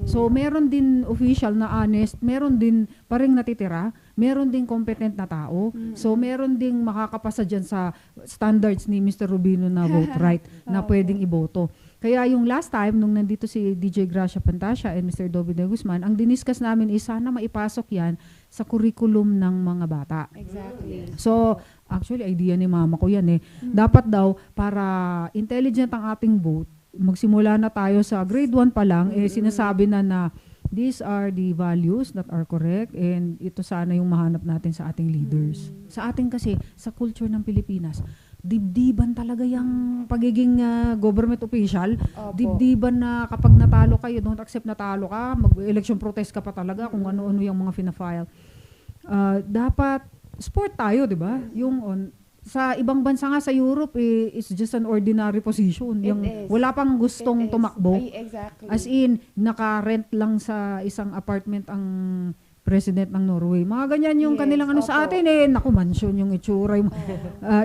So, meron din official na honest, meron din paring natitira, meron din competent na tao, so meron ding makakapasa dyan sa standards ni Mr. Rubino na vote right, na pwedeng iboto. Kaya yung last time, nung nandito si DJ Gracia Pantasia and Mr. Dobby de Guzman, ang diniscuss namin is sana maipasok yan sa curriculum ng mga bata. Exactly. So, actually, idea ni mama ko yan eh. Dapat daw, para intelligent ang ating vote, magsimula na tayo sa grade 1 pa lang, sinasabi na these are the values that are correct and ito sana yung mahanap natin sa ating leaders. Sa ating kasi, sa culture ng Pilipinas, dibdiban talaga yung pagiging government official. Dibdiban na kapag natalo kayo, don't accept natalo ka, mag-election protest ka pa talaga kung ano-ano yung mga fina-file. Dapat sport tayo, di ba? Sa ibang bansa nga sa Europe, it's just an ordinary position. Wala pang gustong tumakbo. Exactly. As in, naka-rent lang sa isang apartment ang president ng Norway. Mga ganyan yung kanilang ano sa atin naku, mansyon yung itsura.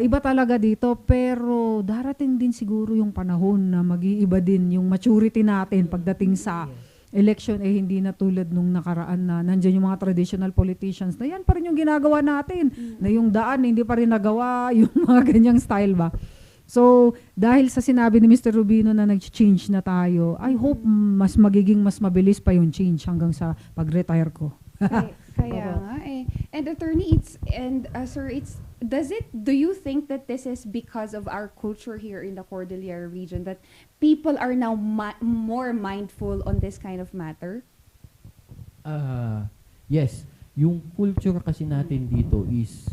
Iba talaga dito, pero darating din siguro yung panahon na mag-iiba din yung maturity natin pagdating sa election hindi na tulad nung nakaraan na nandiyan yung mga traditional politicians na yan pa rin yung ginagawa natin. Na yung daan hindi pa rin nagawa, yung mga ganyang style ba. So, dahil sa sinabi ni Mr. Rubino na nag-change na tayo, I hope mas magiging mas mabilis pa yung change hanggang sa pag-retire ko. Kaya nga eh. And attorney, sir, do you think that this is because of our culture here in the Cordillera region that people are now more mindful on this kind of matter? Yes. Yung culture kasi natin dito is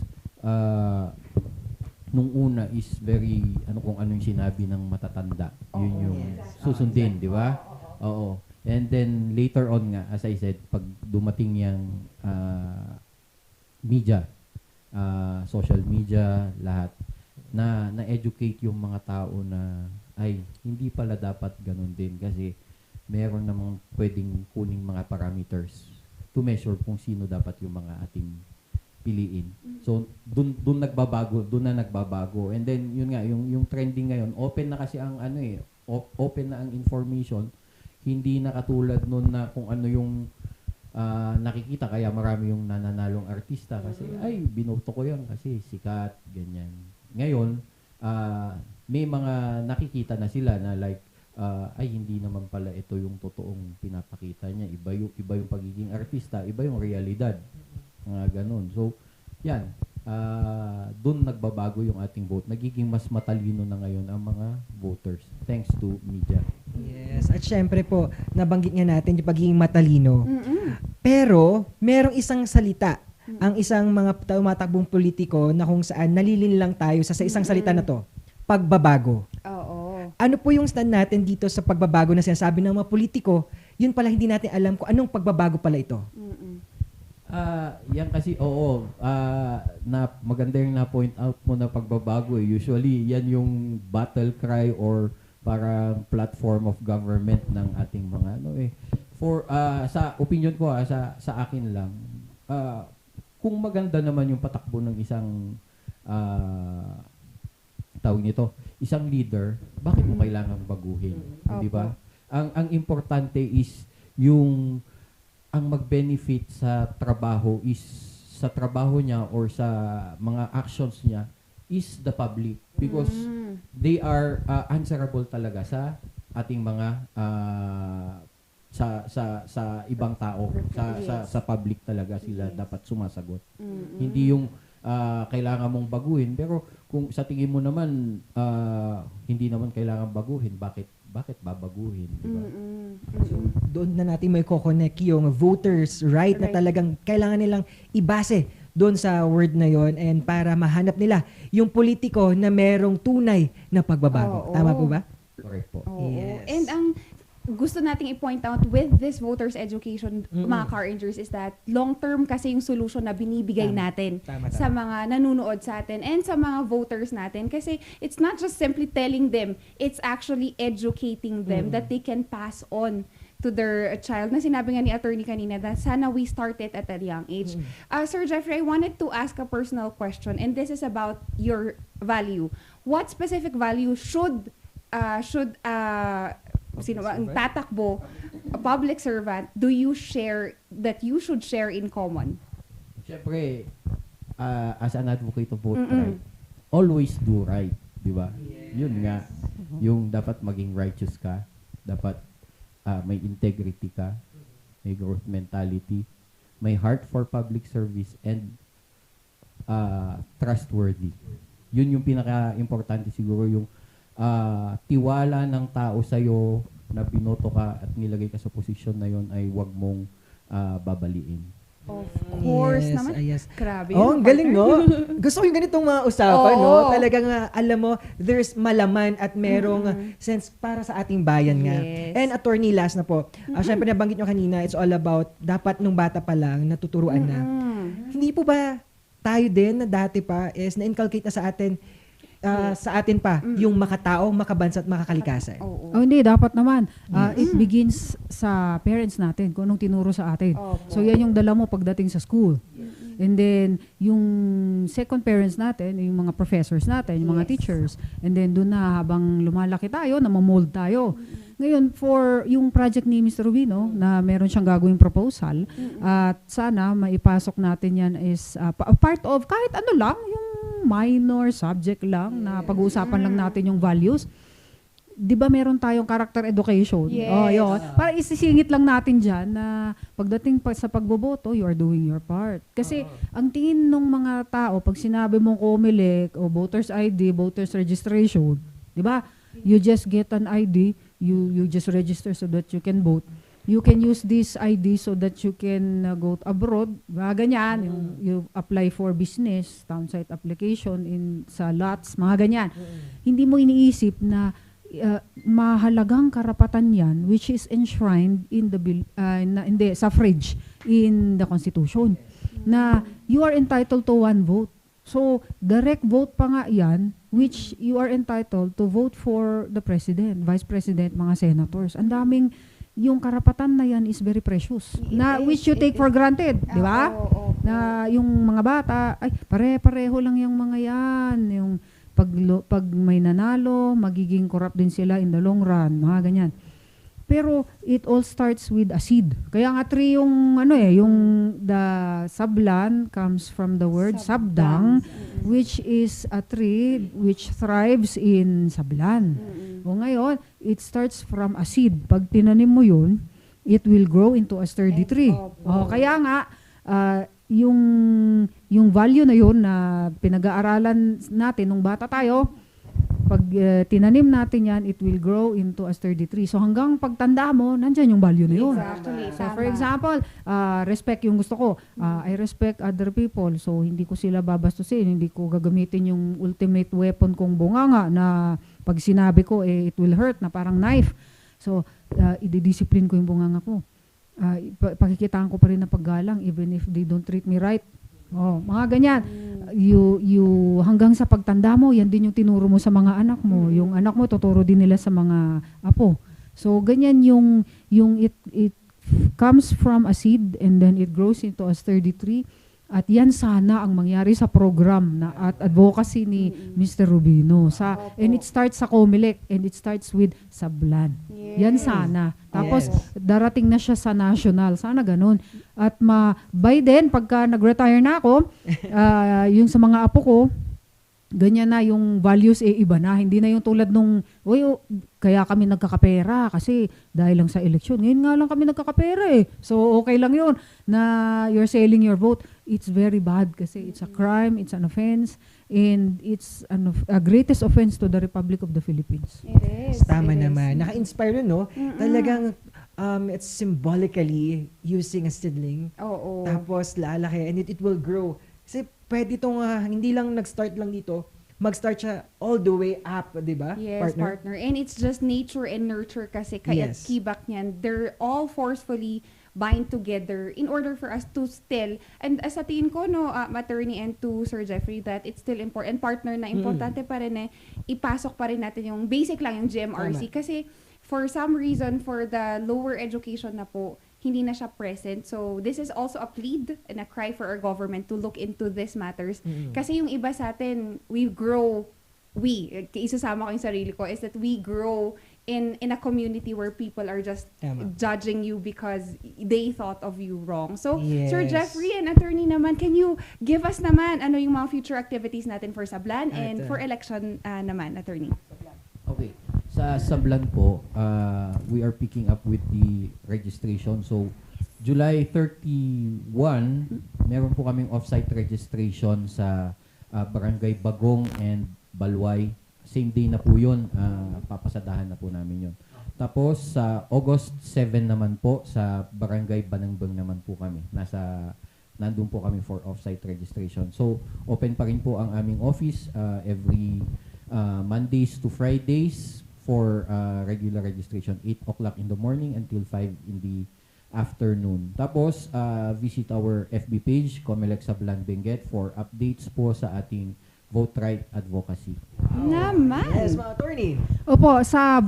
nung una is very kung ano yung sinabi ng matatanda. Yun yung susundin, di ba? Oo. And then later on nga, as I said, pag dumating yung media, social media, lahat, na-educate yung mga tao na ay, hindi pala dapat ganun din kasi meron namang pwedeng kuning mga parameters to measure kung sino dapat yung mga ating piliin. So, doon na nagbabago. And then, yun nga, yung trending ngayon, open na kasi ang open na ang information, hindi na katulad noon na kung ano yung nakikita, kaya marami yung nananalong artista kasi, ay, binoto ko yan kasi sikat, ganyan. Ngayon, may mga nakikita na sila na like, ay, hindi naman pala ito yung totoong pinapakita niya. Iba yung pagiging artista, iba yung realidad. Mga ganun. So, yan. Doon nagbabago yung ating vote. Nagiging mas matalino na ngayon ang mga voters thanks to media. Yes. At syempre po, nabanggit nga natin yung pagiging matalino. Pero, merong isang salita, ang isang mga tumatakbong politiko na kung saan nalilin lang tayo sa isang salita na to, pagbabago. Oo. Ano po yung stand natin dito sa pagbabago na sinasabi ng mga politiko, yun pala hindi natin alam kung anong pagbabago pala ito. Yan kasi, na maganda yung na-point out mo na pagbabago. Usually, yan yung battle cry or parang platform of government ng ating mga sa opinion ko, sa akin lang, kung maganda naman yung patakbo ng isang tawag nito, isang leader, bakit mo kailangang baguhin? Di ba? Ang importante is yung ang mag-benefit sa trabaho niya or sa mga actions niya is the public because they are answerable talaga sa ating mga sa ibang tao, sa public talaga sila dapat sumasagot. Hindi yung kailangan mong baguhin, pero kung sa tingin mo naman hindi naman kailangan baguhin, bakit babaguhin, di ba? So, doon na natin may ko-connect yung voters right na talagang kailangan nilang ibase doon sa word na yon and para mahanap nila yung politiko na merong tunay na pagbabago. Tama po ba? Correct po. Yes. And ang gusto nating i-point out with this voters education, mga car rangers, is that long-term kasi yung solution na binibigay natin sa mga nanunood sa atin and sa mga voters natin. Kasi it's not just simply telling them, it's actually educating them that they can pass on to their child. Na sinabi nga ni attorney kanina na sana we start it at a young age. Sir Jeffrey, I wanted to ask a personal question, and this is about your value. What specific value should sino ba ang tatakbo, a public servant, do you share that you should share in common? Siyempre, as an advocate of vote right, always do right, di ba? Yun nga, yung dapat maging righteous ka, dapat may integrity ka, may growth mentality, may heart for public service, and trustworthy. Yun yung pinaka-importante siguro, yung tiwala ng tao sa'yo na binoto ka at nilagay ka sa posisyon na yon ay huwag mong babaliin. Of course naman. Grabe. Ang galing, no? Gusto ko yung ganitong mga usapan, no? Talagang, alam mo, there's malaman at merong sense para sa ating bayan nga. And attorney, last na po. Siyempre, nabanggit nyo kanina, it's all about, dapat nung bata pa lang, natuturuan na. Hindi po ba tayo din na dati pa is na-inculcate na sa atin sa atin pa yung makatao, makabansa at makakalikasan. Oh, hindi, dapat naman. It begins sa parents natin, kung anong tinuro sa atin. So, yan yung dala mo pagdating sa school. And then, yung second parents natin, yung mga professors natin, yung mga teachers. And then, doon na habang lumalaki tayo, namamold tayo. Ngayon, for yung project ni Mr. Rubino, na meron siyang gagawing proposal, at sana maipasok natin yan is part of kahit ano lang, yung minor subject lang, na pag-uusapan lang natin yung values. Di ba meron tayong character education? Yes. Oh, yun. Para isisingit lang natin dyan na pagdating sa pagboboto, you are doing your part. Kasi ang tingin ng mga tao, pag sinabi mong COMELEC o voters ID, voters registration, di ba? You just get an ID, you just register so that you can vote. You can use this ID so that you can go abroad. Mga ganyan. You apply for business, townsite application sa lots, mga ganyan. Hindi mo iniisip na mahalagang karapatan yan which is enshrined in the bill, in the suffrage in the Constitution, na you are entitled to one vote. So, direct vote pa nga yan, which you are entitled to vote for the president, vice president, mga senators. Ang daming, yung karapatan na yan is very precious. Which you take for granted, di ba? Na yung mga bata, ay, pare-pareho lang yung mga yan. Yung pag may nanalo, magiging corrupt din sila in the long run, mga ganyan. Pero it all starts with a seed. Kaya nga tree yung yung the sablan comes from the word sabdang, which is a tree which thrives in sablan. O ngayon, it starts from a seed. Pag tinanim mo yun, it will grow into a sturdy tree. Kaya nga yung value na yun na pinag-aaralan natin nung bata tayo, pag tinanim natin yan, it will grow into a sturdy tree. So hanggang pagtanda mo, nandyan yung value na yun. Exactly. So for example, respect yung gusto ko. I respect other people. So hindi ko sila babastusin. Hindi ko gagamitin yung ultimate weapon kong bunganga na pag sinabi ko, it will hurt na parang knife. So ididiscipline ko yung bunganga ko. Pakikitaan ko pa rin na paggalang even if they don't treat me right. Mga ganyan. You hanggang sa pagtanda mo, yan din yung tinuro mo sa mga anak mo. Yung anak mo tuturo din nila sa mga apo. So ganyan yung it comes from a seed and then it grows into a sturdy tree. At yan sana ang mangyari sa program na at advocacy ni Mr. Rubino. And it starts sa COMELEC and it starts with Sablan. Yan sana. Tapos darating na siya sa national. Sana ganun. At by then, pagka nag-retire na ako, yung sa mga apo ko, ganyan na yung values iba na. Hindi na yung tulad nung, kaya kami nagkakapera kasi dahil lang sa eleksyon. Ngayon nga lang kami nagkakapera So okay lang yun na you're selling your vote. It's very bad kasi it's a crime, it's an offense, and it's a greatest offense to the Republic of the Philippines. It is. Tama naman. Naka-inspire no? Talagang it's symbolically using a seedling. Tapos lalaki and it will grow. Kasi pwede itong hindi lang nag-start lang dito, mag-start siya all the way up, di ba? Yes, partner. And it's just nature and nurture kasi kaya kibak niyan. They're all forcefully bind together in order for us to still, and sa tingin ko, attorney and to Sir Jeffrey, that it's still important, partner, na importante pa rin ipasok pa rin natin yung basic lang yung GMRC. Kasi for some reason, for the lower education na po, hindi na siya present. So, this is also a plead and a cry for our government to look into these matters. Kasi yung iba sa atin, isasama ko yung sarili ko, is that we grow in a community where people are just judging you because they thought of you wrong. So, Sir Jeffrey and attorney naman, can you give us naman ano yung mga future activities natin for Sablan and for election naman, attorney? Okay. Sa Sablan po, we are picking up with the registration. So, July 31, meron po kaming off-site registration sa Barangay Bagong and Balway. Same day na po yun, papasadahan na po namin yun. Tapos sa August 7 naman po, sa Barangay Banangbang naman po kami. Nandun po kami for off-site registration. So, open pa rin po ang aming office every Mondays to Fridays for regular registration, 8 o'clock in the morning until 5 in the afternoon. Tapos, visit our FB page, COMELEC Sablan Benguet, for updates po sa ating vote right advocacy. Naman. Yes, mga attorney. Opo, sa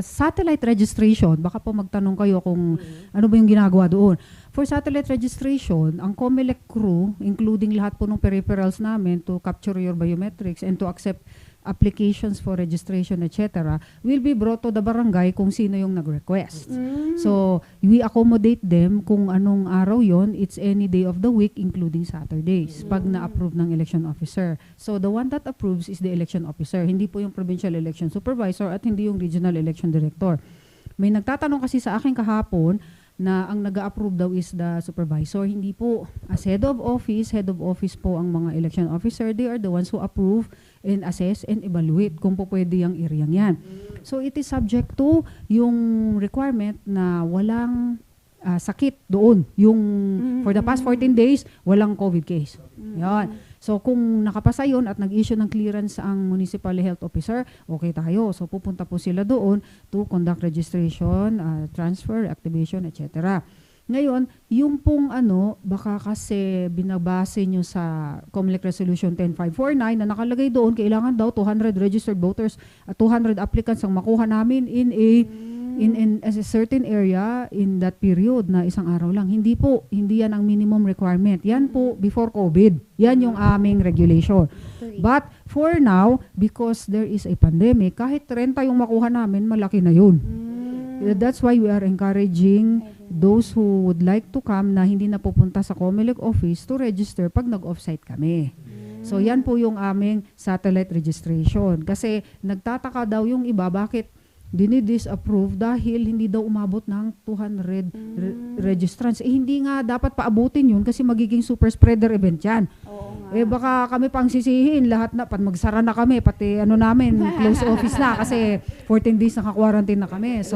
satellite registration, baka po magtanong kayo kung ano ba yung ginagawa doon. For satellite registration, ang COMELEC crew, including lahat po ng peripherals namin to capture your biometrics and to accept applications for registration, etc., will be brought to the barangay kung sino yung nag-request. So, we accommodate them kung anong araw yon. It's any day of the week, including Saturdays, pag na-approve ng election officer. So, the one that approves is the election officer. Hindi po yung provincial election supervisor at hindi yung regional election director. May nagtatanong kasi sa akin kahapon na ang nag-approve daw is the supervisor. Hindi po. As head of office po ang mga election officer. They are the ones who approve and assess and evaluate kung po pwede yung area yan. So it is subject to yung requirement na walang sakit doon. Yung for the past 14 days, walang COVID case. Yan. So kung nakapasa yun at nag-issue ng clearance ang municipal health officer, okay tayo. So pupunta po sila doon to conduct registration, transfer, activation, etc. Ngayon, yung pong baka kasi binabase nyo sa COMELEC Resolution 10549 na nakalagay doon, kailangan daw 200 registered voters at 200 applicants ang makuha namin in a certain area in that period na isang araw lang. Hindi po, hindi yan ang minimum requirement. Yan po before COVID. Yan yung aming regulation. But for now, because there is a pandemic, kahit 30 yung makuha namin, malaki na yun. That's why we are encouraging those who would like to come na hindi na pupunta sa COMELEC office to register pag nag-offsite kami. So yan po yung aming satellite registration. Kasi nagtataka daw yung iba, bakit dinidisapprove dahil hindi daw umabot ng 200 registrants. Hindi nga dapat paabutin yun kasi magiging super spreader event yan. Baka kami pang sisihin lahat na, magsara na kami, pati namin, close office na kasi 14 days naka-quarantine na kami. So,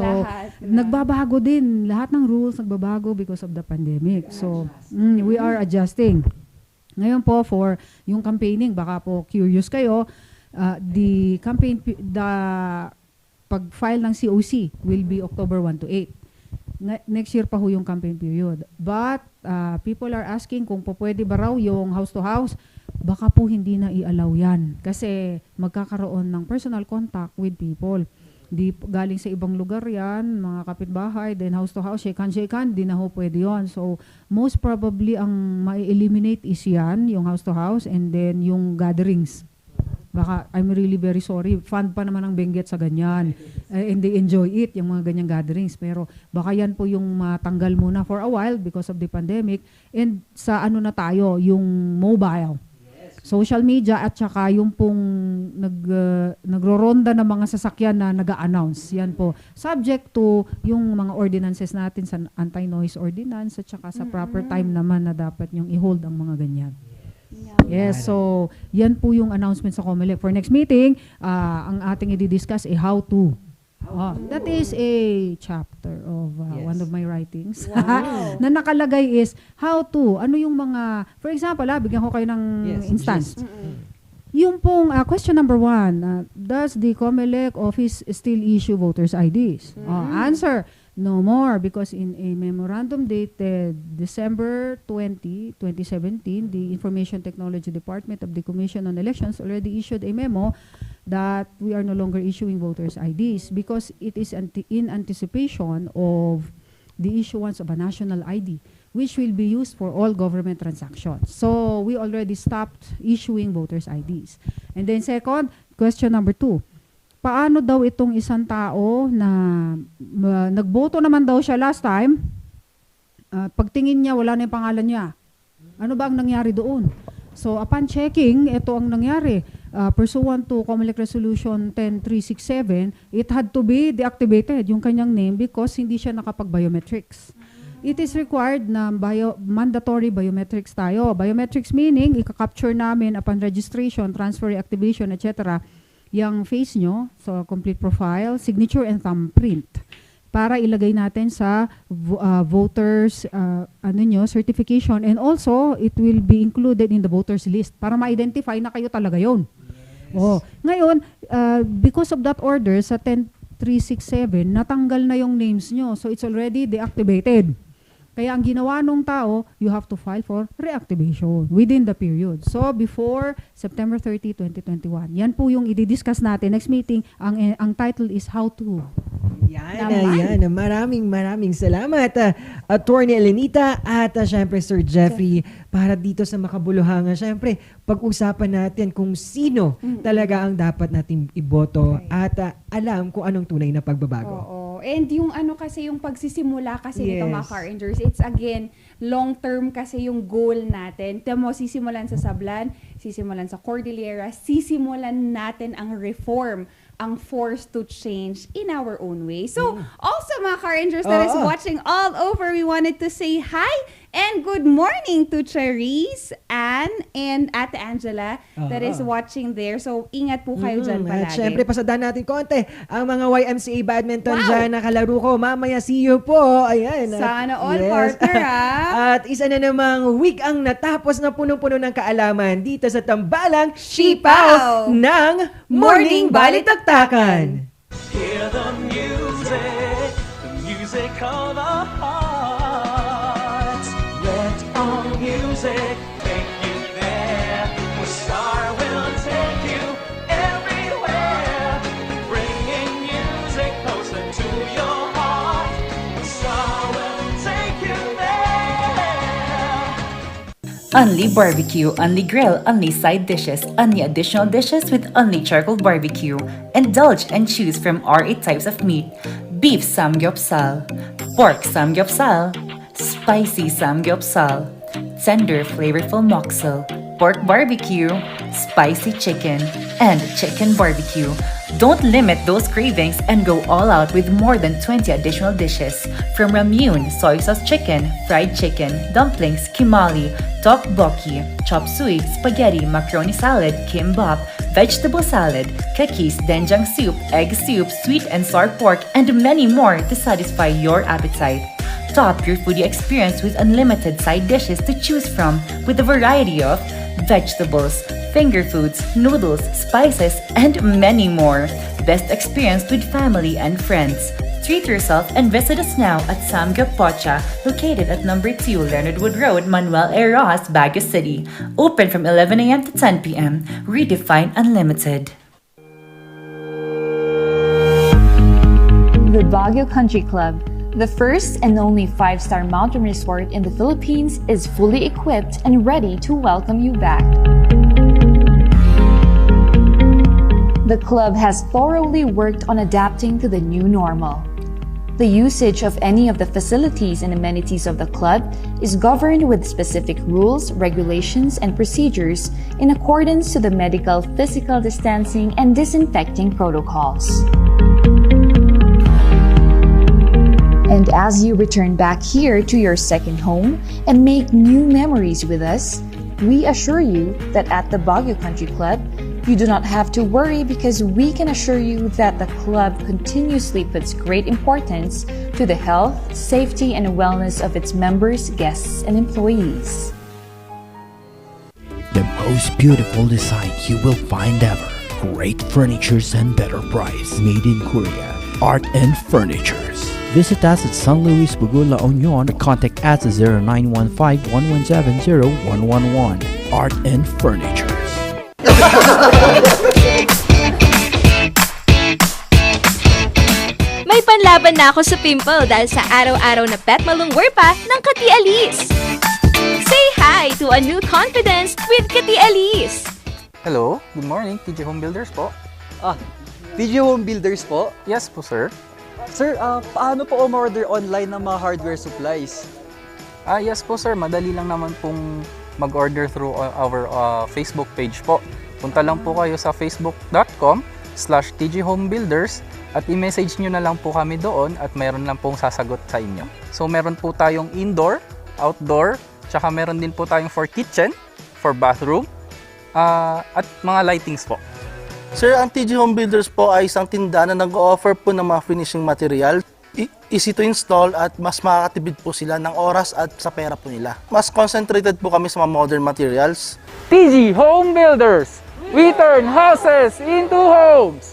nagbabago din. Lahat ng rules nagbabago because of the pandemic. So, we are adjusting. Ngayon po, for yung campaigning, baka po curious kayo, the pag-file ng COC will be October 1 to 8. Next year pa ho yung campaign period. But people are asking kung po pwede ba raw yung house to house. Baka po hindi na i-allow yan. Kasi magkakaroon ng personal contact with people. Di galing sa ibang lugar yan, mga kapitbahay, then house to house, shake hand, di na ho pwede yun. So most probably ang ma-eliminate is yan, yung house to house, and then yung gatherings. Baka, I'm really very sorry, fund pa naman ang Benguet sa ganyan. And they enjoy it, yung mga ganyang gatherings. Pero baka yan po yung matanggal muna for a while because of the pandemic. And sa na tayo, yung mobile. Social media at saka yung pong nagroronda ng mga sasakyan na nag-a-announce. Yan po. Subject to yung mga ordinances natin sa anti-noise ordinance at saka sa proper time naman na dapat yung i-hold ang mga ganyan. Yes, so yan po yung announcement sa COMELEC. For next meeting, ang ating i-discuss how to. That is a chapter of one of my writings. Wow. Na nakalagay is how to. Ano yung mga, for example, bigyan ko kayo ng instance. Yung pong question number 1, does the COMELEC office still issue voters IDs? Answer, no more, because in a memorandum dated December 20, 2017, the Information Technology Department of the Commission on Elections already issued a memo that we are no longer issuing voters IDs because it is in anticipation of the issuance of a national ID, which will be used for all government transactions. So we already stopped issuing voters IDs. And then second, question number 2. Paano daw itong isang tao na nagboto naman daw siya last time, pagtingin niya, wala na yung pangalan niya. Ano ba ang nangyari doon? So upon checking, ito ang nangyari. Pursuant to COMELEC Resolution 10367, it had to be deactivated, yung kanyang name, because hindi siya nakapag-biometrics. It is required na mandatory biometrics tayo. Biometrics meaning, ika-capture namin upon registration, transfer, activation, etc., yung face nyo, so complete profile, signature and thumbprint para ilagay natin sa voters certification, and also it will be included in the voters list para ma-identify na kayo talaga yon. Ngayon, because of that order sa 10367, natanggal na yung names nyo, so it's already deactivated. Kaya ang ginawa nung tao, you have to file for reactivation within the period. So, before September 30, 2021. Yan po yung i-discuss natin next meeting. Ang title is How to. Yan. Maraming salamat, Attorney Elenita at syempre Sir Jeffrey, para dito sa makabuluhangan. Syempre, pag-usapan natin kung sino talaga ang dapat natin iboto at alam kung anong tunay na pagbabago. Oo. And yung kasi yung pagsisimula kasi nito mga car rangers, it's again, long term kasi yung goal natin. Tamo, sisimulan sa Sablan, sisimulan sa Cordillera, sisimulan natin ang reform, ang force to change in our own way. So, also mga car rangers that is watching all over, we wanted to say hi and good morning to Charisse, Anne, and Ate Angela that is watching there. So, ingat po kayo dyan palagi. At syempre, pasadaan natin konti ang mga YMCA badminton dyan na kalaro ko. Mamaya, see you po. Ayan. Sana all, partner, At isa na namang week ang natapos na punong-puno ng kaalaman dito sa Tambalang Sipaw ng Morning Balitaktakan. Hear the music of the heart. Let all music take you there. The star will take you everywhere, bringing music closer to your heart. The star will take you there. Only barbecue, only grill, only side dishes, only additional dishes with only charcoal barbecue. Indulge and choose from our 8 types of meat. Beef samgyeopsal, pork samgyeopsal, spicy samgyeopsal, tender flavorful moksel, pork barbecue, spicy chicken, and chicken barbecue. Don't limit those cravings and go all out with more than 20 additional dishes. From ramyun, soy sauce chicken, fried chicken, dumplings, kimali, tteokbokki, chop suey, spaghetti, macaroni salad, kimbap, vegetable salad, cookies, doenjang soup, egg soup, sweet and sour pork, and many more to satisfy your appetite. Top your foodie experience with unlimited side dishes to choose from with a variety of vegetables, finger foods, noodles, spices, and many more. Best experience with family and friends. Treat yourself and visit us now at Samgyup Pocha, located at number 2 Leonard Wood Road, Manuel A. Rojas, Baguio City. Open from 11 a.m. to 10 p.m. Redefine Unlimited. The Baguio Country Club, the first and only 5-star mountain resort in the Philippines, is fully equipped and ready to welcome you back. The club has thoroughly worked on adapting to the new normal. The usage of any of the facilities and amenities of the club is governed with specific rules, regulations, and procedures in accordance to the medical, physical distancing, and disinfecting protocols. And as you return back here to your second home and make new memories with us, we assure you that at the Baguio Country Club, you do not have to worry because we can assure you that the club continuously puts great importance to the health, safety, and wellness of its members, guests, and employees. The most beautiful design you will find ever. Great furnitures and better price. Made in Korea. Art and Furnitures. Visit us at San Luis Bugo, La Union. Contact us at 0915-117-0111. Art and Furnitures. May panlaban na ako sa pimple dahil sa araw-araw na pet malungwer pa ng Kati Alice. Say hi to a new confidence with Kati Alice. Hello, good morning, TJ Home Builders po. TJ Home Builders po? Yes po, sir. Sir, paano po umorder online ng mga hardware supplies? Yes po, sir. Madali lang naman pong mag-order through our Facebook page po. Punta lang po kayo sa facebook.com/tjhomebuilders at i-message nyo na lang po kami doon at meron lang pong sasagot sa inyo. So meron po tayong indoor, outdoor, tsaka meron din po tayong for kitchen, for bathroom, at mga lightings po. Sir, ang TJ Home Builders po ay isang tindahan na nag-offer po ng mga finishing material. Easy to install at mas makakatipid po sila ng oras at sa pera po nila. Mas concentrated po kami sa mga modern materials. TJ Home Builders! We turn houses into homes!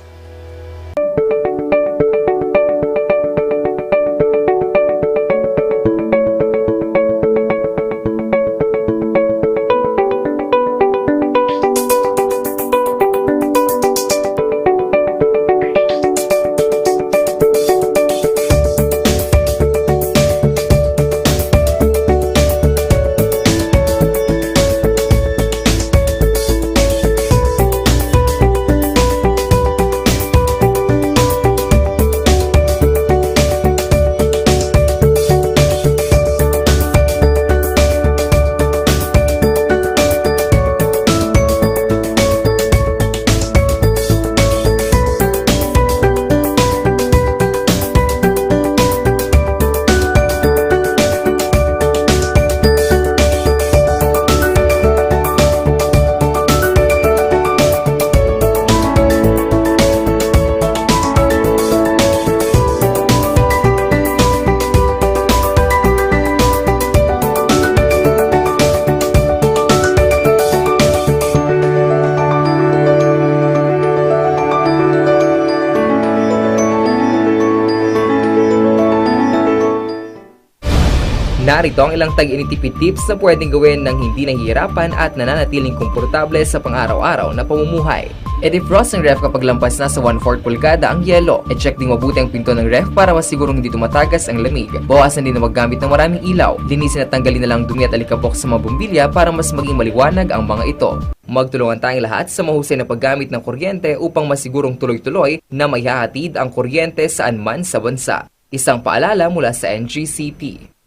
Narito ang ilang tag-initipid tips na pwedeng gawin ng hindi nahihirapan at nananatiling komportable sa pang-araw-araw na pamumuhay. I-defrost ang ref kapag lampas na sa 1/4 pulgada ang yelo. I-check din mabuti ang pinto ng ref para masigurong hindi tumatagas ang lamig. Bawasan din na maggamit ng maraming ilaw. Linisin at tanggalin na lang dumi at alikabok sa mga bumbilya para mas maging maliwanag ang mga ito. Magtulungan tayong lahat sa mahusay na paggamit ng kuryente upang masigurong tuloy-tuloy na may hahatid ang kuryente saan man sa bansa. Isang paalala mula sa NGCP.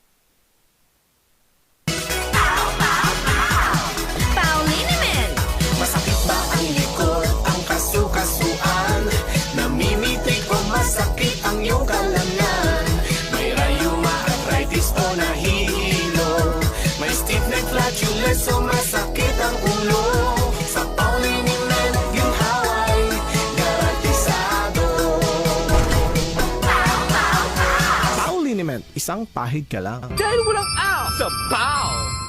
Masakit ba ang likod, ang kasukasuan? Namimitik o masakit ang iyong kalamnan? May rayuma, arthritis o nahihilo? May stiff neck, flatulence o masakit ang ulo? Sa Pauliniment, ginhaway, garantisado. Pauliniment, isang pahig ka lang. Dahil walang out sa Pau!